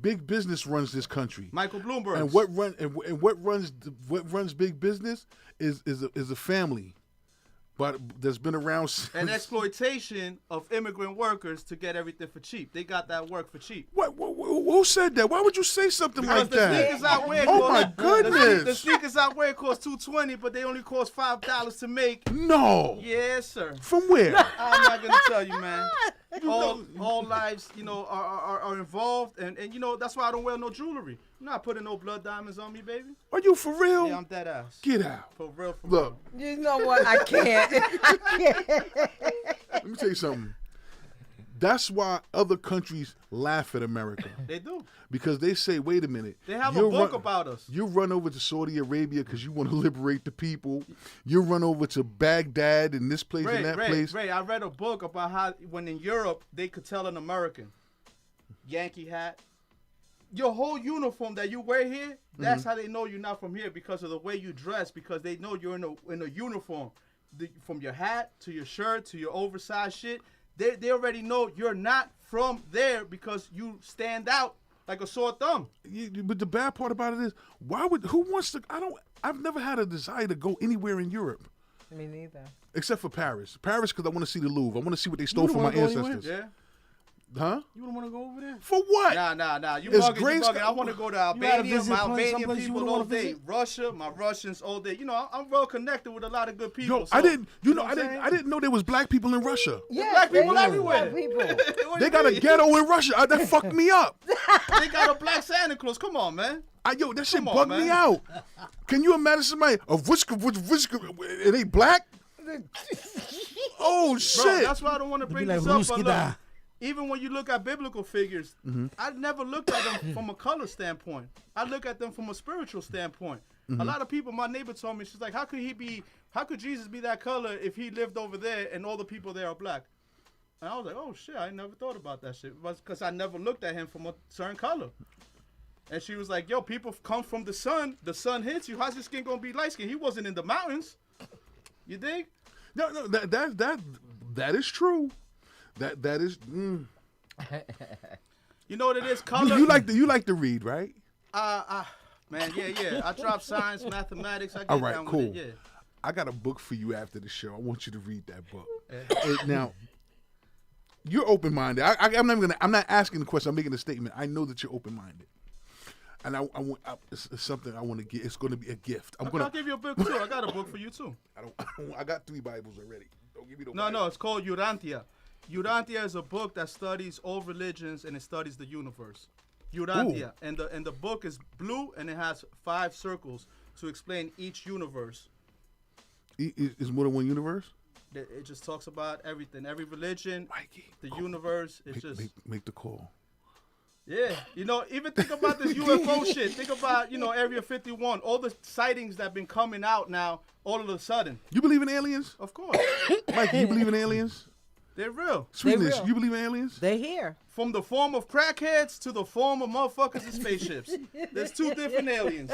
Big business runs this country. Michael Bloomberg. And what runs big business is a family, but that's been around since. And exploitation of immigrant workers to get everything for cheap. They got that work for cheap. What? Who said that? Why would you say something Because like the that? sneakers out where Oh my goodness! The sneakers out where cost $220, but they only cost $5 to make. No. Yes, sir. From where? I'm not gonna tell you, man. All lives, are involved, and that's why I don't wear no jewelry. I'm not putting no blood diamonds on me, baby. Are you for real? Yeah, I'm dead ass. Get out. For real. Look, You know what? I can't. let me tell you something. That's why other countries laugh at America. They do. Because they say, wait a minute. They have a book about us. You run over to Saudi Arabia because you want to liberate the people. You run over to Baghdad and this place and that place. Ray, I read a book about how when in Europe they could tell an American. Yankee hat. Your whole uniform that you wear here, that's how they know you're not from here, because of the way you dress, because they know you're in a uniform. From your hat to your shirt to your oversized shit. They already know you're not from there because you stand out like a sore thumb. But the bad part about it is, who wants to? I've never had a desire to go anywhere in Europe. Me neither. Except for Paris. Paris because I want to see the Louvre. I want to see what they stole from my ancestors. Yeah. Huh? You wouldn't want to go over there? For what? Nah. You It's bugging, great you bugging. stuff. I want to go to gotta Albania, visit my someplace Albanian you people wouldn't all wanna day. visit? Russia, my Russians all day. You know, I'm well connected with a lot of good people. Yo, so, I didn't. You know, what I I'm didn't. saying? I didn't know there was black people in Russia. Yeah, black people they- everywhere. Black people. What do They you got a mean? ghetto in Russia. That fucked me up. They got a black Santa Claus. Come on, man. Yo, that shit Come on, bugged me man. out. Can you imagine somebody of which and they black? Oh Bro, shit! that's why I don't want to bring like this up. But Ruski look, da. even when you look at biblical figures, I never looked at them from a color standpoint. I look at them from a spiritual standpoint. A lot of people, my neighbor told me, she's like, how could Jesus be that color if he lived over there and all the people there are black? And I was like, oh shit, I never thought about that shit. Because I never looked at him from a certain color. And she was like, yo, people come from the sun hits you. How's your skin gonna be light skin? He wasn't in the mountains. You dig? No, that is true. That is. You know what it is? Color. You like to read, right? Man, yeah. I drop science, mathematics. I get All right, down cool. with it, yeah. I got a book for you after the show. I want you to read that book. Now, you're open-minded. I'm not asking the question. I'm making a statement. I know that you're open-minded, and it's something I want to get. It's going to be a gift. I'll give you a book too. I got a book for you too. I got 3 Bibles already. Don't give me no. No, it's called Urantia. Urantia is a book that studies all religions and it studies the universe. Urantia, and the book is blue and it has 5 circles to explain each universe. Is more than one universe? It just talks about everything, every religion, Mikey, the universe. It's just make the call. yeah. You know, even think about this UFO shit. Think about Area 51, all the sightings that have been coming out now. All of a sudden, You believe in aliens, of course, Mikey? You believe in aliens? they're real. Sweetness, real. you believe in aliens? They here. From the form of crackheads to the form of motherfuckers in spaceships. There's 2 different aliens.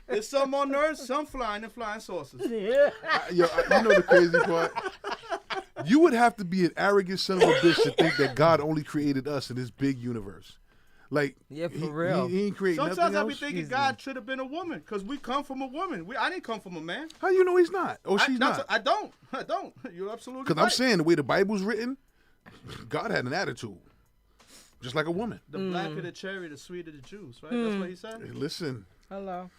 There's some on Earth, some flying in flying saucers. You know the crazy part? You would have to be an arrogant son of a bitch to think that God only created us in this big universe. Like, Yeah, for real. He ain't create Sometimes nothing I be else. thinking God should have been a woman because we come from a woman. I didn't come from a man. How you know he's not? Or she's not? I don't. You're absolutely Because right. I'm saying the way the Bible's written, God had an attitude, just like a woman. The blacker the cherry, the sweeter the juice, right? That's what he said. Hey, listen, Hello.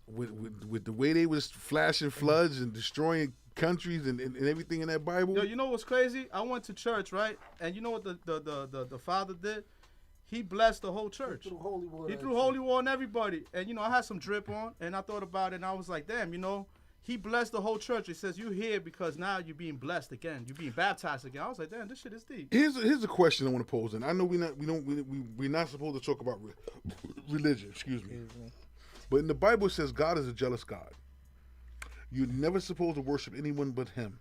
with the way they was flashing floods and destroying countries and everything in that Bible. Yo, you know what's crazy? I went to church, right? And you know what the father did? He blessed the whole church. He threw holy water on everybody. And I had some drip on, and I thought about it, and I was like, damn, he blessed the whole church. He says, you here because now you're being blessed again. You're being baptized again. I was like, damn, this shit is deep. Here's a question I want to pose, and I know we're not supposed to talk about religion. Excuse me. But in the Bible it says God is a jealous God. You're never supposed to worship anyone but Him.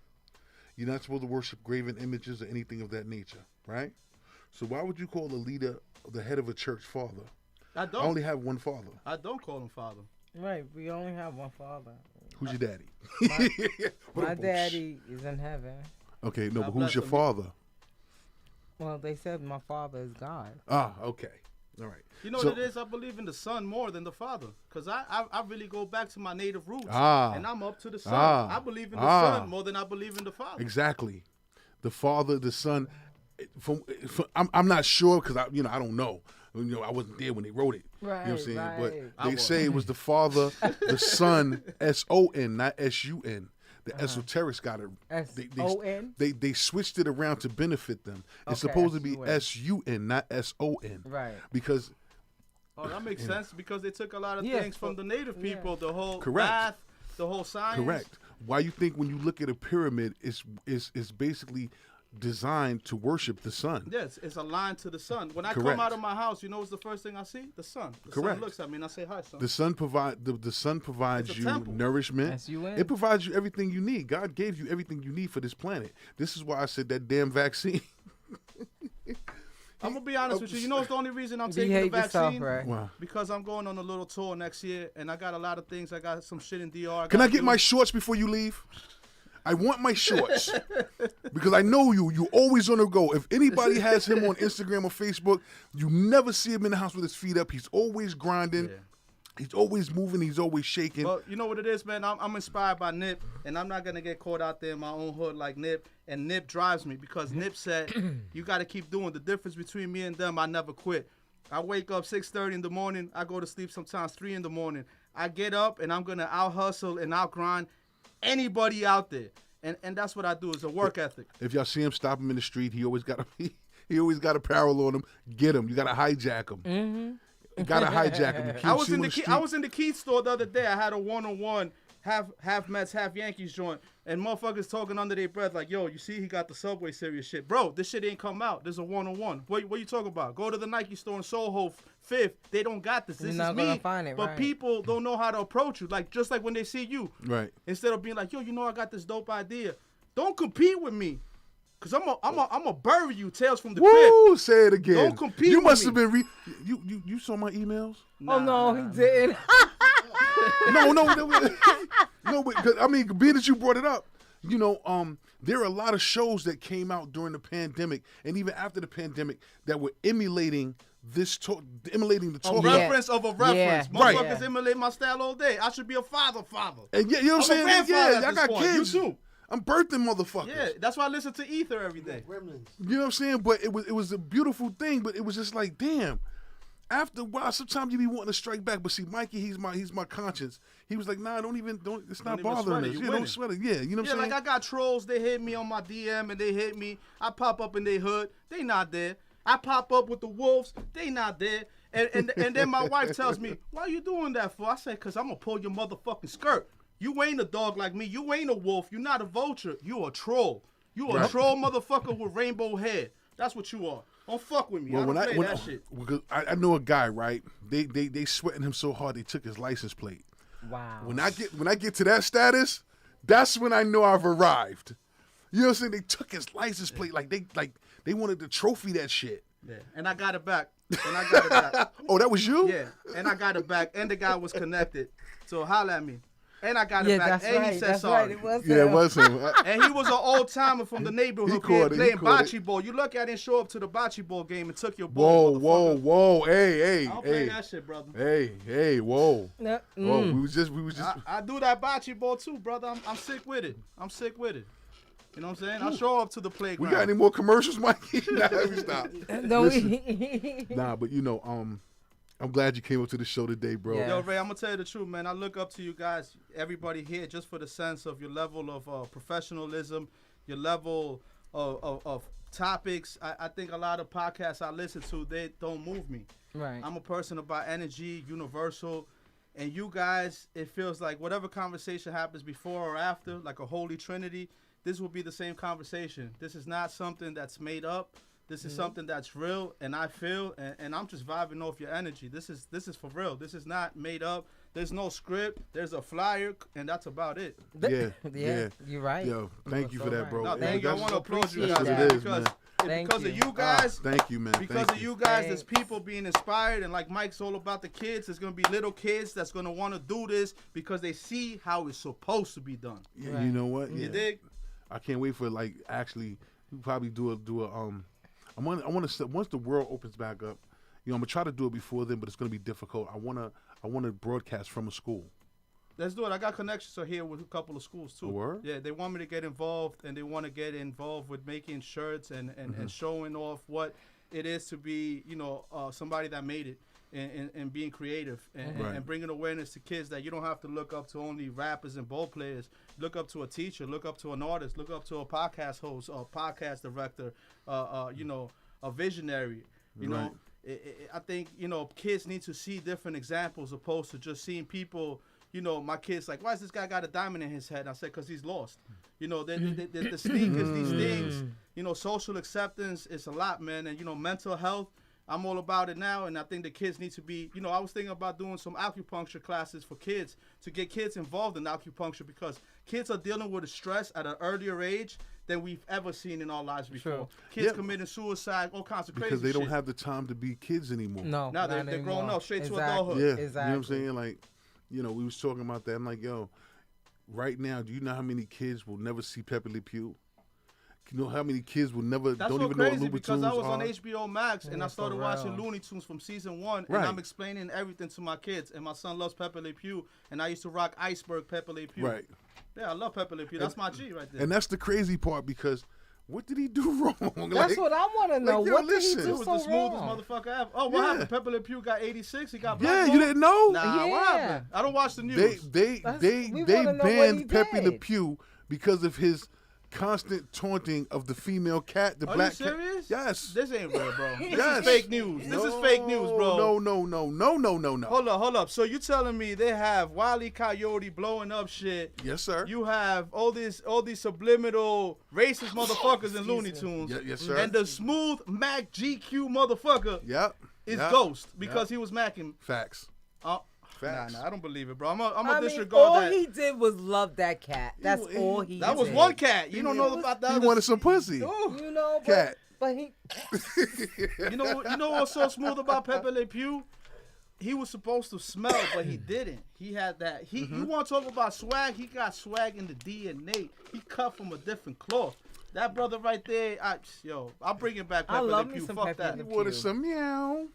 You're not supposed to worship graven images or anything of that nature, right? So why would you call the leader, the head of a church, father? I I don't. only have one father. I don't call him father. Right. We only have one father. Who's your daddy? My daddy is in heaven. Okay, no, God but bless who's your him. father? Well, they said my father is God. Ah, okay. All right. You know So- what it is? I believe in the son more than the father. Because I really go back to my native roots. Ah. And I'm up to the son. Ah. I believe in the Ah. son more than I believe in the father. Exactly. The father, the son. I'm not sure because I don't know. I wasn't there when they wrote it. You know what I'm Right, saying? right. But they say it was the father, the son, S-O-N, not S-U-N. The esoterics got it. S-O-N? They switched it around to benefit them. It's Okay, supposed to be S-U-N. S-U-N, not S-O-N. Right. Because Oh, that makes sense because they took a lot of Yeah, things from the native people. The whole Correct. math, the whole science. correct. Why you think when you look at a pyramid, it's basically designed to worship the sun. Yes, it's aligned to the sun. When I Correct. come out of my house, you know what's the first thing I see? The sun. The Correct. sun looks at me and I say, hi, son. The sun provides It's a you temple. nourishment. S-U-N. It provides you everything you need. God gave you everything you need for this planet. This is why I said that damn vaccine. I'm going to be honest with you. You know what's the only reason I'm taking Behave the yourself, vaccine? right? Wow. Because I'm going on a little tour next year and I got a lot of things. I got some shit in DR. Can I gotta get do. my shorts before you leave? I want my shorts because I know you always on the go. If anybody has him on Instagram or Facebook, you never see him in the house with his feet up. He's always grinding. Yeah. He's always moving. He's always shaking. Well, you know what it is, man? I'm inspired by Nip, and I'm not going to get caught out there in my own hood like Nip. And Nip drives me because Nip said, you got to keep doing. The difference between me and them, I never quit. I wake up 6:30 in the morning. I go to sleep sometimes 3 in the morning. I get up, and I'm going to out-hustle and out-grind anybody out there. And that's what I do. It's a work ethic. If y'all see him, stop him in the street. He always got a barrel on him. Get him. You got to hijack him. Mm-hmm. You got to hijack him. You can't I was see him in on the street. I was in the Keith store the other day. I had a 1-on-1 half Mets, half Yankees joint, and motherfuckers talking under their breath like, "Yo, you see, he got the Subway Series shit, bro. This shit ain't come out. There's a 1-on-1. What you talking about? Go to the Nike store in Soho, Fifth. They don't got this. This You're is not me. gonna find it, but right. people don't know how to approach you. Like just like when they see you, Right. instead of being like, "Yo, you know, I got this dope idea. Don't compete with me." Cause I'm a bury you, Tales from the Woo! Crypt. Say it again. Don't compete You with must me. have been you saw my emails? Oh no, he didn't. No, but 'cause, I mean, being that you brought it up, you know, there are a lot of shows that came out during the pandemic and even after the pandemic that were emulating emulating the A talk. reference of a reference. Yeah. Motherfuckers Right. emulate my style all day. I should be a father. And yeah, you know what I'm I'm a saying? grandfather Yeah, at y'all this got point. kids. You too. I'm birthing motherfuckers. Yeah, that's why I listen to Ether every day. Gremlins. You know what I'm saying? But it was a beautiful thing, but it was just like, damn. After a while, sometimes you be wanting to strike back, but see, Mikey, he's my conscience. He was like, nah, don't. It's not even bothering sweat it, us. you Yeah, don't winning. sweat it. Yeah, you know what Yeah, I'm saying? like I got trolls. They hit me on my DM and they hit me. I pop up in their hood. They not there. I pop up with the wolves. They not there. And then my wife tells me, why you doing that for? I said, because I'm going to pull your motherfucking skirt. You ain't a dog like me. You ain't a wolf. You not a vulture. You a troll. You a troll motherfucker with rainbow hair. That's what you are. Don't fuck with me. Well, I don't play that shit. because I know a guy, right? They sweating him so hard they took his license plate. Wow. When I get to that status, that's when I know I've arrived. You know what I'm saying? They took his license plate like they wanted to trophy that shit. Yeah. And I got it back. Oh, that was you? Yeah, and I got it back, and the guy was connected. So holla at me. And I got it Yeah, back, that's and right. he said That's sorry. right. It was Yeah, it him. was him. And he was an old timer from the He neighborhood caught it, he playing caught bocce it. ball. You lucky I didn't show up to the bocce ball game and took your Whoa, ball. whoa, whoa! Hey, I don't play hey, that shit, brother. hey, whoa! No, Oh, mm. we was just. I do that bocce ball too, brother. I'm sick with it. You know what I'm saying? I show up to the We playground. got any more commercials, Mikey? Nah, let me stop. No, Listen. Nah, but you know, I'm glad you came up to the show today, bro. Yeah. Yo, Ray, I'm gonna tell you the truth, man. I look up to you guys, everybody here, just for the sense of your level of professionalism, your level of topics. I think a lot of podcasts I listen to, they don't move me. Right. I'm a person about energy, universal, and you guys, it feels like whatever conversation happens before or after, like a holy trinity, this will be the same conversation. This is not something that's made up. This is something that's real, and I feel, and I'm just vibing off your energy. This is for real. This is not made up. There's no script. There's a flyer, and that's about it. Yeah. You're right. Yo, thank you for that, bro. No, Yeah, thank you. I that's- want to applaud you appreciate guys, that. man, It is, because man. Thank because of you. you guys. Thank you, man. Because Thank of you guys, there's Thanks. people being inspired, and like Mike's all about the kids. There's gonna be little kids that's gonna want to do this because they see how it's supposed to be done. Yeah, Right. you know what? You Yeah. dig? I can't wait for actually we'll probably do a I want to once the world opens back up, you know, I'm gonna try to do it before then, but it's gonna be difficult. I wanna broadcast from a school. Let's do it. I got connections here with a couple of schools too. A word? Yeah, they want me to get involved, and they want to get involved with making shirts and showing off what it is to be, you know, somebody that made it. And being creative Right. and bringing awareness to kids that you don't have to look up to only rappers and ball players. Look up to a teacher. Look up to an artist. Look up to a podcast host, a podcast director. You know, a visionary. You know, I think you know kids need to see different examples opposed to just seeing people. You know, my kids like, why does this guy got a diamond in his head? And I said, because he's lost. You know, the sneakers, these things. You know, social acceptance is a lot, man. And you know, mental health. I'm all about it now, and I think the kids need to be, you know, I was thinking about doing some acupuncture classes for kids to get kids involved in acupuncture because kids are dealing with stress at an earlier age than we've ever seen in our lives before. True. Kids Yeah. committing suicide, all kinds of crazy Because they don't shit. have the time to be kids anymore. No, Now not they're grown anymore. up, straight to Exactly. adulthood. Yeah, you know what Exactly. I'm saying? Like, you know, we was talking about that. I'm like, yo, right now, do you know how many kids will never see Pepe Le Pew? You know how many kids will never That's don't so even know what crazy Looney because Tunes I was are. on HBO Max and I started for watching real. Looney Tunes from season 1, Right. and I'm explaining everything to my kids. And my son loves Pepe Le Pew, and I used to rock Iceberg Pepe Le Pew. Right. Yeah, I love Pepe Le Pew. That's my G right there. And that's the crazy part because what did he do wrong? That's what I want to know. yo, What did listen. he It do was so the smoothest wrong? motherfucker ever. Oh, what Yeah. happened? Pepe Le Pew got 86. He got Yeah, blackballed? you didn't know? Nah, what Yeah. happened? I don't watch the news. They We wanna know what he banned Pepe Le did. Pew because of his constant taunting of the female cat, the Are black you serious? cat. Yes. This ain't real, bro. This Yes. is fake news. This is fake news, bro. No. Hold up. So you telling me they have Wile E. Coyote blowing up shit? Yes, sir. You have all these subliminal racist motherfuckers in Looney Tunes. Yes, sir. And the smooth Mac GQ motherfucker Yep. is Yep. Ghost because he was macking. Facts. Nah, I don't believe it, bro. I'm I gonna mean, disregard all that. he did was love that cat. That's all he That did. was one cat. You don't know about that. He wanted some pussy. You know, Cat. but he. You know what's so smooth about Pepe Le Pew? He was supposed to smell, but he didn't. He had that. You want to talk about swag? He got swag in the DNA. He cut from a different cloth. That brother right there, I'll bring it back. Pepe I love Le me Pew. some Fuck Pepe that. Le He wanted Pew. some meow.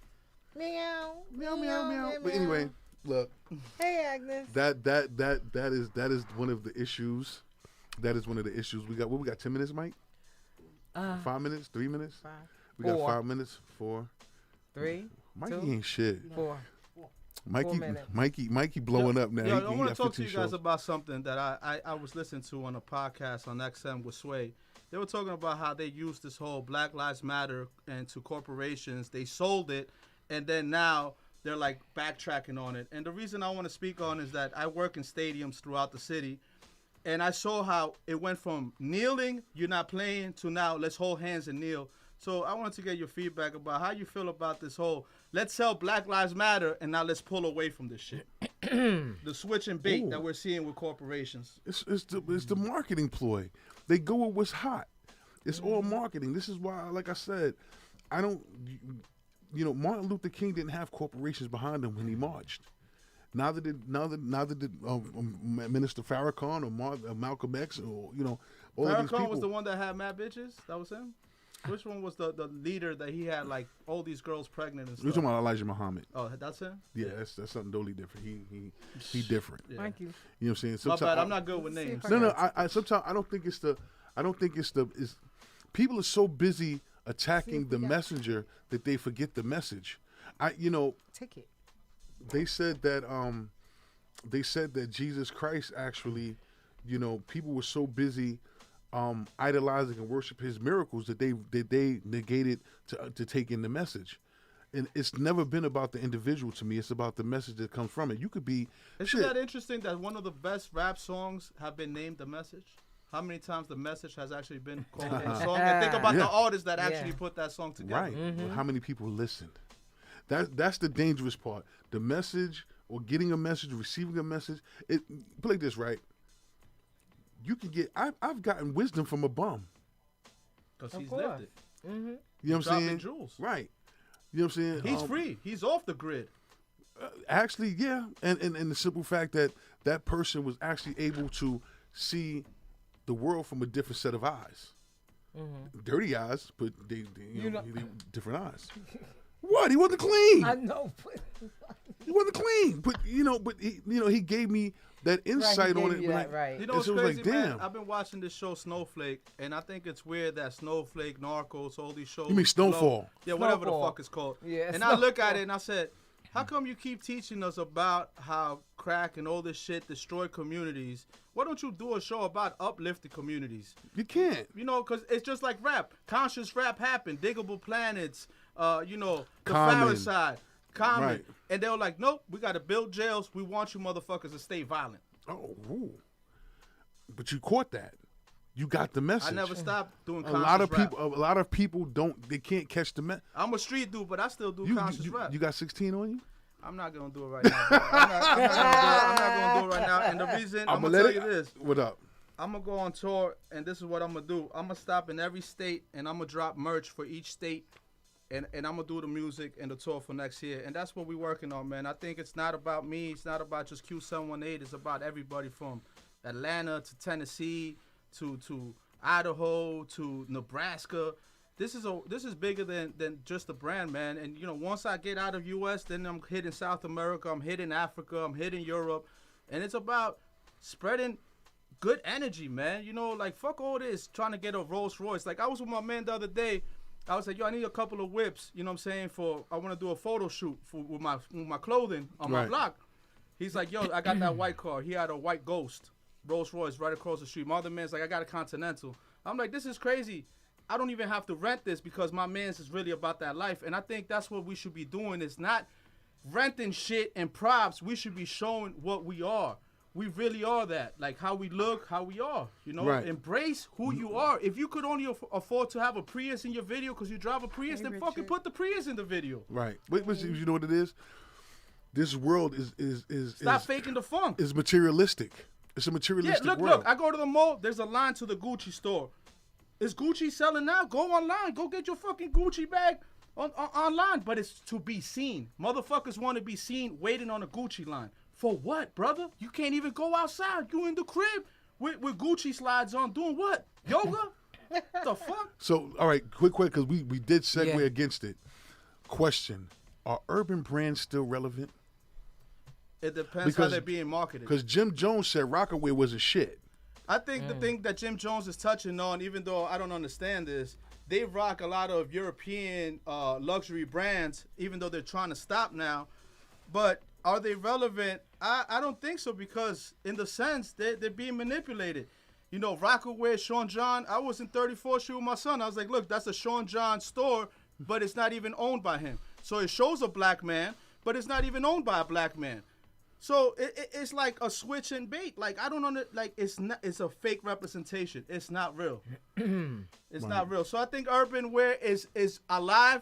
Meow, Meow. But anyway, look, Hey, Agnes. that is one of the issues. That is one of the issues. We got 10 minutes, Mike? 5 minutes? 3 minutes? 5, We got 4. 5 minutes. 4. 3, Mikey 2, ain't shit. 4. Mikey blowing up now. Yo, He I want got to talk to 15 you guys shows. about something that I was listening to on a podcast on XM with Sway. They were talking about how they used this whole Black Lives Matter and to corporations. They sold it, and then now they're like backtracking on it. And the reason I want to speak on is that I work in stadiums throughout the city, and I saw how it went from kneeling, you're not playing, to now let's hold hands and kneel. So I wanted to get your feedback about how you feel about this whole let's sell Black Lives Matter and now let's pull away from this shit. The switch and bait that we're seeing with corporations. It's the marketing ploy. They go with what's hot. It's all marketing. This is why, like I said, I don't. You know, Martin Luther King didn't have corporations behind him when he marched. Neither did Minister Farrakhan or Malcolm X or all of these people. Farrakhan was the one that had mad bitches. That was him. Which one was the leader that he had like all these girls pregnant and You're stuff? talking about Elijah Muhammad. Oh, that's him. Yeah, that's something totally different. He different. Yeah. Thank you. You know what I'm saying? My Sometimes bad. I'm not good with names. No. I sometimes I don't think it's people are so busy attacking the messenger that they forget the message. Ticket. They said that Jesus Christ actually, people were so busy idolizing and worship his miracles that they negated to take in the message. And it's never been about the individual to me. It's about the message that comes from it. You could be Isn't that interesting that one of the best rap songs have been named The Message? How many times The Message has actually been called a song? And think about the artists that actually put that song together. Right. Well, how many people listened? That's the dangerous part. The message or getting a message, receiving a message. Put it like this, right? You can get. I've gotten wisdom from a bum. Because he's lived it. You know what I'm Dropping saying? jewels. Right. You know what I'm saying? He's free. He's off the grid. Actually, yeah, and the simple fact that person was actually able to see the world from a different set of eyes. Dirty eyes, but they different eyes. What? He wasn't clean. I know. But He wasn't clean, but he gave me that insight on it. Right. You know And what's so it was crazy, like, man? damn. I've been watching this show Snowflake, and I think it's weird that Snowflake, Narcos, all these shows. You mean Snowfall? Yeah, whatever the Snowfall. fuck it's called. Yeah, and I look at it and I said, how come you keep teaching us about how crack and all this shit destroy communities? Why don't you do a show about uplifting communities? You can't. Because it's just like rap. Conscious rap happened. Diggable Planets, the Common. Phariside, Common. Right. And they were like, nope, we got to build jails. We want you motherfuckers to stay violent. Oh, ooh. But you caught that. You got the message. I never stopped doing A conscious lot of rap. people. A lot of people don't. They can't catch the message. I'm a street dude, but I still do conscious rap. You got 16 on you. I'm not gonna do it right now. Bro. I'm not gonna do it right now. And the reason I'm gonna tell you this, What up? I'm gonna go on tour, and this is what I'm gonna do. I'm gonna stop in every state, and I'm gonna drop merch for each state, and I'm gonna do the music and the tour for next year. And that's what we're working on, man. I think it's not about me. It's not about just Q718. It's about everybody from Atlanta to Tennessee to Idaho to Nebraska. This is bigger than just the brand, man. And you know, once I get out of U.S., then I'm hitting South America, I'm hitting Africa, I'm hitting Europe, and it's about spreading good energy, man. You know, like fuck all this trying to get a Rolls Royce. Like I was with my man the other day. I was like, yo, I need a couple of whips. You know what I'm saying? I want to do a photo shoot with my clothing on my block. He's like, yo, I got that white car. He had a white Ghost Rolls Royce right across the street. My other man's like, I got a Continental. I'm like, this is crazy. I don't even have to rent this because my man's is really about that life. And I think that's what we should be doing, is not renting shit and props. We should be showing what we are. We really are that. Like how we look, how we are. You know, embrace who you are. If you could only afford to have a Prius in your video because you drive a Prius, then fucking put the Prius in the video. Right. But you know what it is? This world is Stop faking the funk. Is materialistic. It's a materialistic world. Look, I go to the mall, there's a line to the Gucci store. Is Gucci selling now? Go online. Go get your fucking Gucci bag online. But it's to be seen. Motherfuckers want to be seen waiting on a Gucci line. For what, brother? You can't even go outside. You in the crib with Gucci slides on doing what? Yoga? The fuck? So, all right, quick, because we did segue against it. Question, are urban brands still relevant? It depends how they're being marketed. Because Jim Jones said Rockaway was a shit. I think the thing that Jim Jones is touching on, even though I don't understand this, they rock a lot of European luxury brands, even though they're trying to stop now. But are they relevant? I don't think so, because in the sense they're being manipulated. You know, Rockaway, Sean John. I was in 34th Street with my son. I was like, look, that's a Sean John store, but it's not even owned by him. So it shows a black man, but it's not even owned by a black man. So it's like a switch and bait. Like I don't know, like it's a fake representation. It's not real. It's not real. So I think urban wear is alive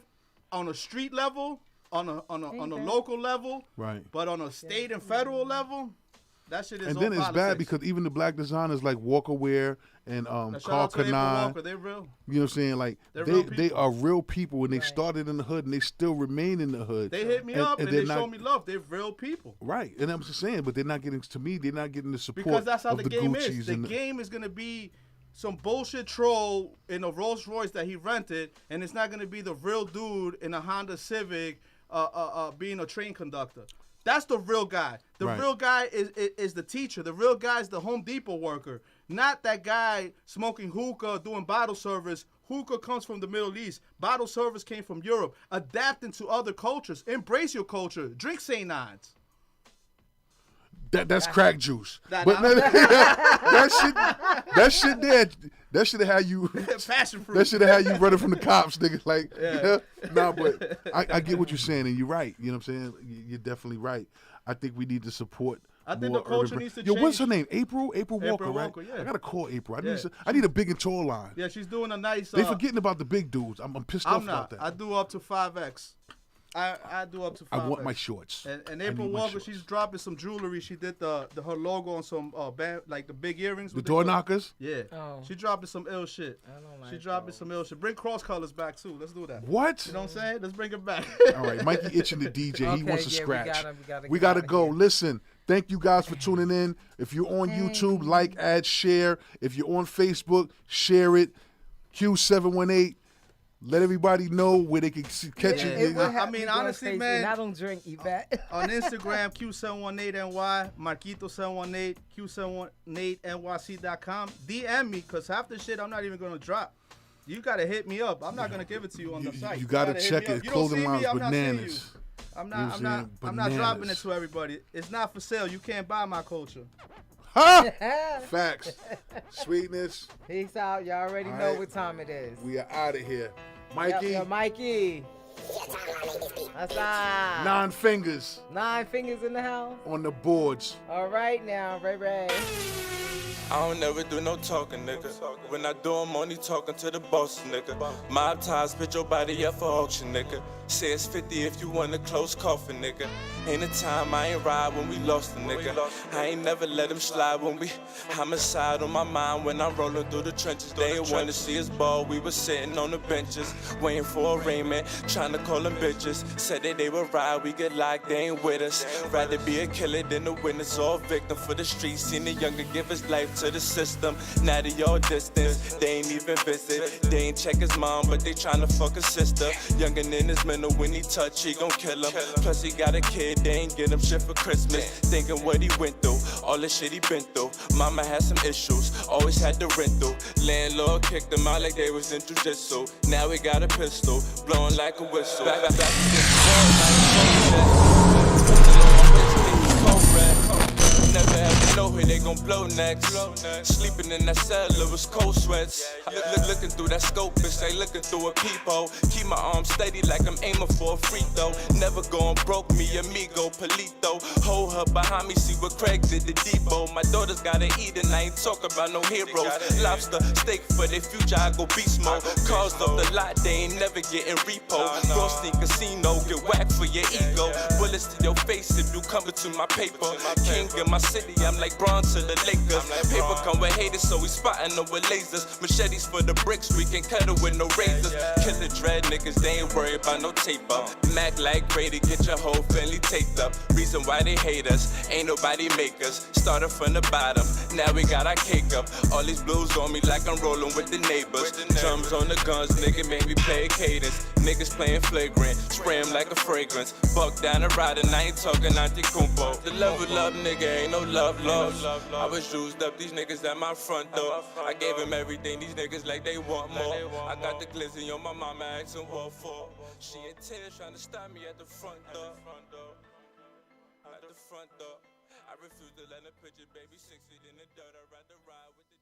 on a street level, on a local level, right? But on a state and federal level, that shit is. And all then it's politics. bad because even the black designers like Walker Wear and Carl Kanan, they real. You know what I'm saying? Like they are real people, and they started in the hood, and they still remain in the hood. They hit me up and they show me love. They're real people. Right, and I'm just saying, but they're not getting the support because that's how of the the game Gucci's is. The game is gonna be some bullshit troll in a Rolls Royce that he rented, and it's not gonna be the real dude in a Honda Civic, being a train conductor. That's the real guy. The real guy is the teacher. The real guy is the Home Depot worker. Not that guy smoking hookah, doing bottle service. Hookah comes from the Middle East. Bottle service came from Europe. Adapting to other cultures. Embrace your culture. Drink St. Nines. That's crack juice. That shit there. That should have had you. Passion fruit. That should have had you running from the cops, nigga. Like, nah, but I get what you're saying, and you're right. You know what I'm saying? You're definitely right. I think we need to support. I think the culture needs to change. change. What's her name? April Walker, right? Yeah. I gotta call April. I need a big and tall line. Yeah, she's doing a nice. They forgetting about the big dudes. I'm pissed off about that. I do up to 5X. I do up to 5X. I want my shorts. And April Walker, she's dropping some jewelry. She did her logo on some band, like the big earrings. The door knockers. Yeah. Oh. She dropping some ill shit. I don't like she dropping some ill shit. Bring cross colors back too. Let's do that. What? You know what I'm saying? Let's bring it back. All right, Mikey itching the DJ. He wants to scratch. We gotta go. Listen, thank you guys for tuning in. If you're on YouTube, like, add, share. If you're on Facebook, share it. Q718. Let everybody know where they can catch you. I mean, honestly, man. I don't drink, Yvette. On Instagram, Q718NY, Marquito718, Q718NYC.com. DM me, because half the shit I'm not even going to drop. You got to hit me up. I'm not going to give it to you on the site. You got to check it. Clothing line's bananas. I'm not dropping it to everybody. It's not for sale. You can't buy my culture. Huh? Facts. Sweetness. Peace out. Y'all already know what time it is. We are out of here. Mikey. Yep, Mikey. That's 9 fingers. 9 fingers in the house. On the boards. All right now, Ray. I don't never do no talking, nigga. When I do, I'm only talking to the boss, nigga. Mob ties, put your body up for auction, nigga. Say it's 50 if you want a close coffin, nigga. Ain't a time I ain't ride when we lost a nigga. I ain't never let him slide when we homicide on my mind when I'm rolling through the trenches. They ain't wanna see us ball, we was sitting on the benches, waiting for a rainman, trying to call them bitches. Said that they would ride, we get locked, they ain't with us. Rather be a killer than a witness or a victim for the streets. Seen the younger give his life to the system. Now they all distance, they ain't even visit. They ain't check his mom, but they tryna fuck his sister. Youngin' in his mental, when he touch, he gon' kill him. Plus he got a kid, they ain't get him shit for Christmas. Thinking what he went through, all the shit he been through. Mama had some issues, always had the rental. Landlord kicked him out like they was in jujitsu. Now he got a pistol, blowing like a whistle. Back to never ever know who they gon' blow next. Sleeping in that cell, it was cold sweats. Looking through that scope, bitch, they looking through a peephole. Keep my arms steady like I'm aiming for a free throw. Never going broke, me amigo, Polito. Hold her behind me, see what Craig did to Depot. My daughter's gotta eat and I ain't talking about no heroes. Lobster, steak for their future, I go beast mode. Cars off the lot, they ain't never getting repo. Frosty Casino, get whacked for your ego. Bullets to your face if you come into my paper. King of my city, I'm like bronze to the Lakers. Paper come with haters, so we spotting them with lasers. Machetes for the bricks, we can cut it with no razors. Killer dread niggas, they ain't worried about no taper. Mac like Brady, get your whole family taped up. Reason why they hate us, ain't nobody make us. Started from the bottom, now we got our cake up. All these blues on me like I'm rolling with the neighbors. Drums on the guns, nigga made me play a cadence. Niggas playing flagrant, spray 'em like a fragrance. Buck down the ride and I ain't talking anti-kumpo. The level up nigga ain't no love lost. I was used up, these niggas at my front door. I gave them everything, these niggas like they want more. I got the glizzy on my mama asking what for. She in tears trying to stop me at the front door. At the front door. I refuse to let her picture baby 6 feet in the dirt. I'd rather ride with the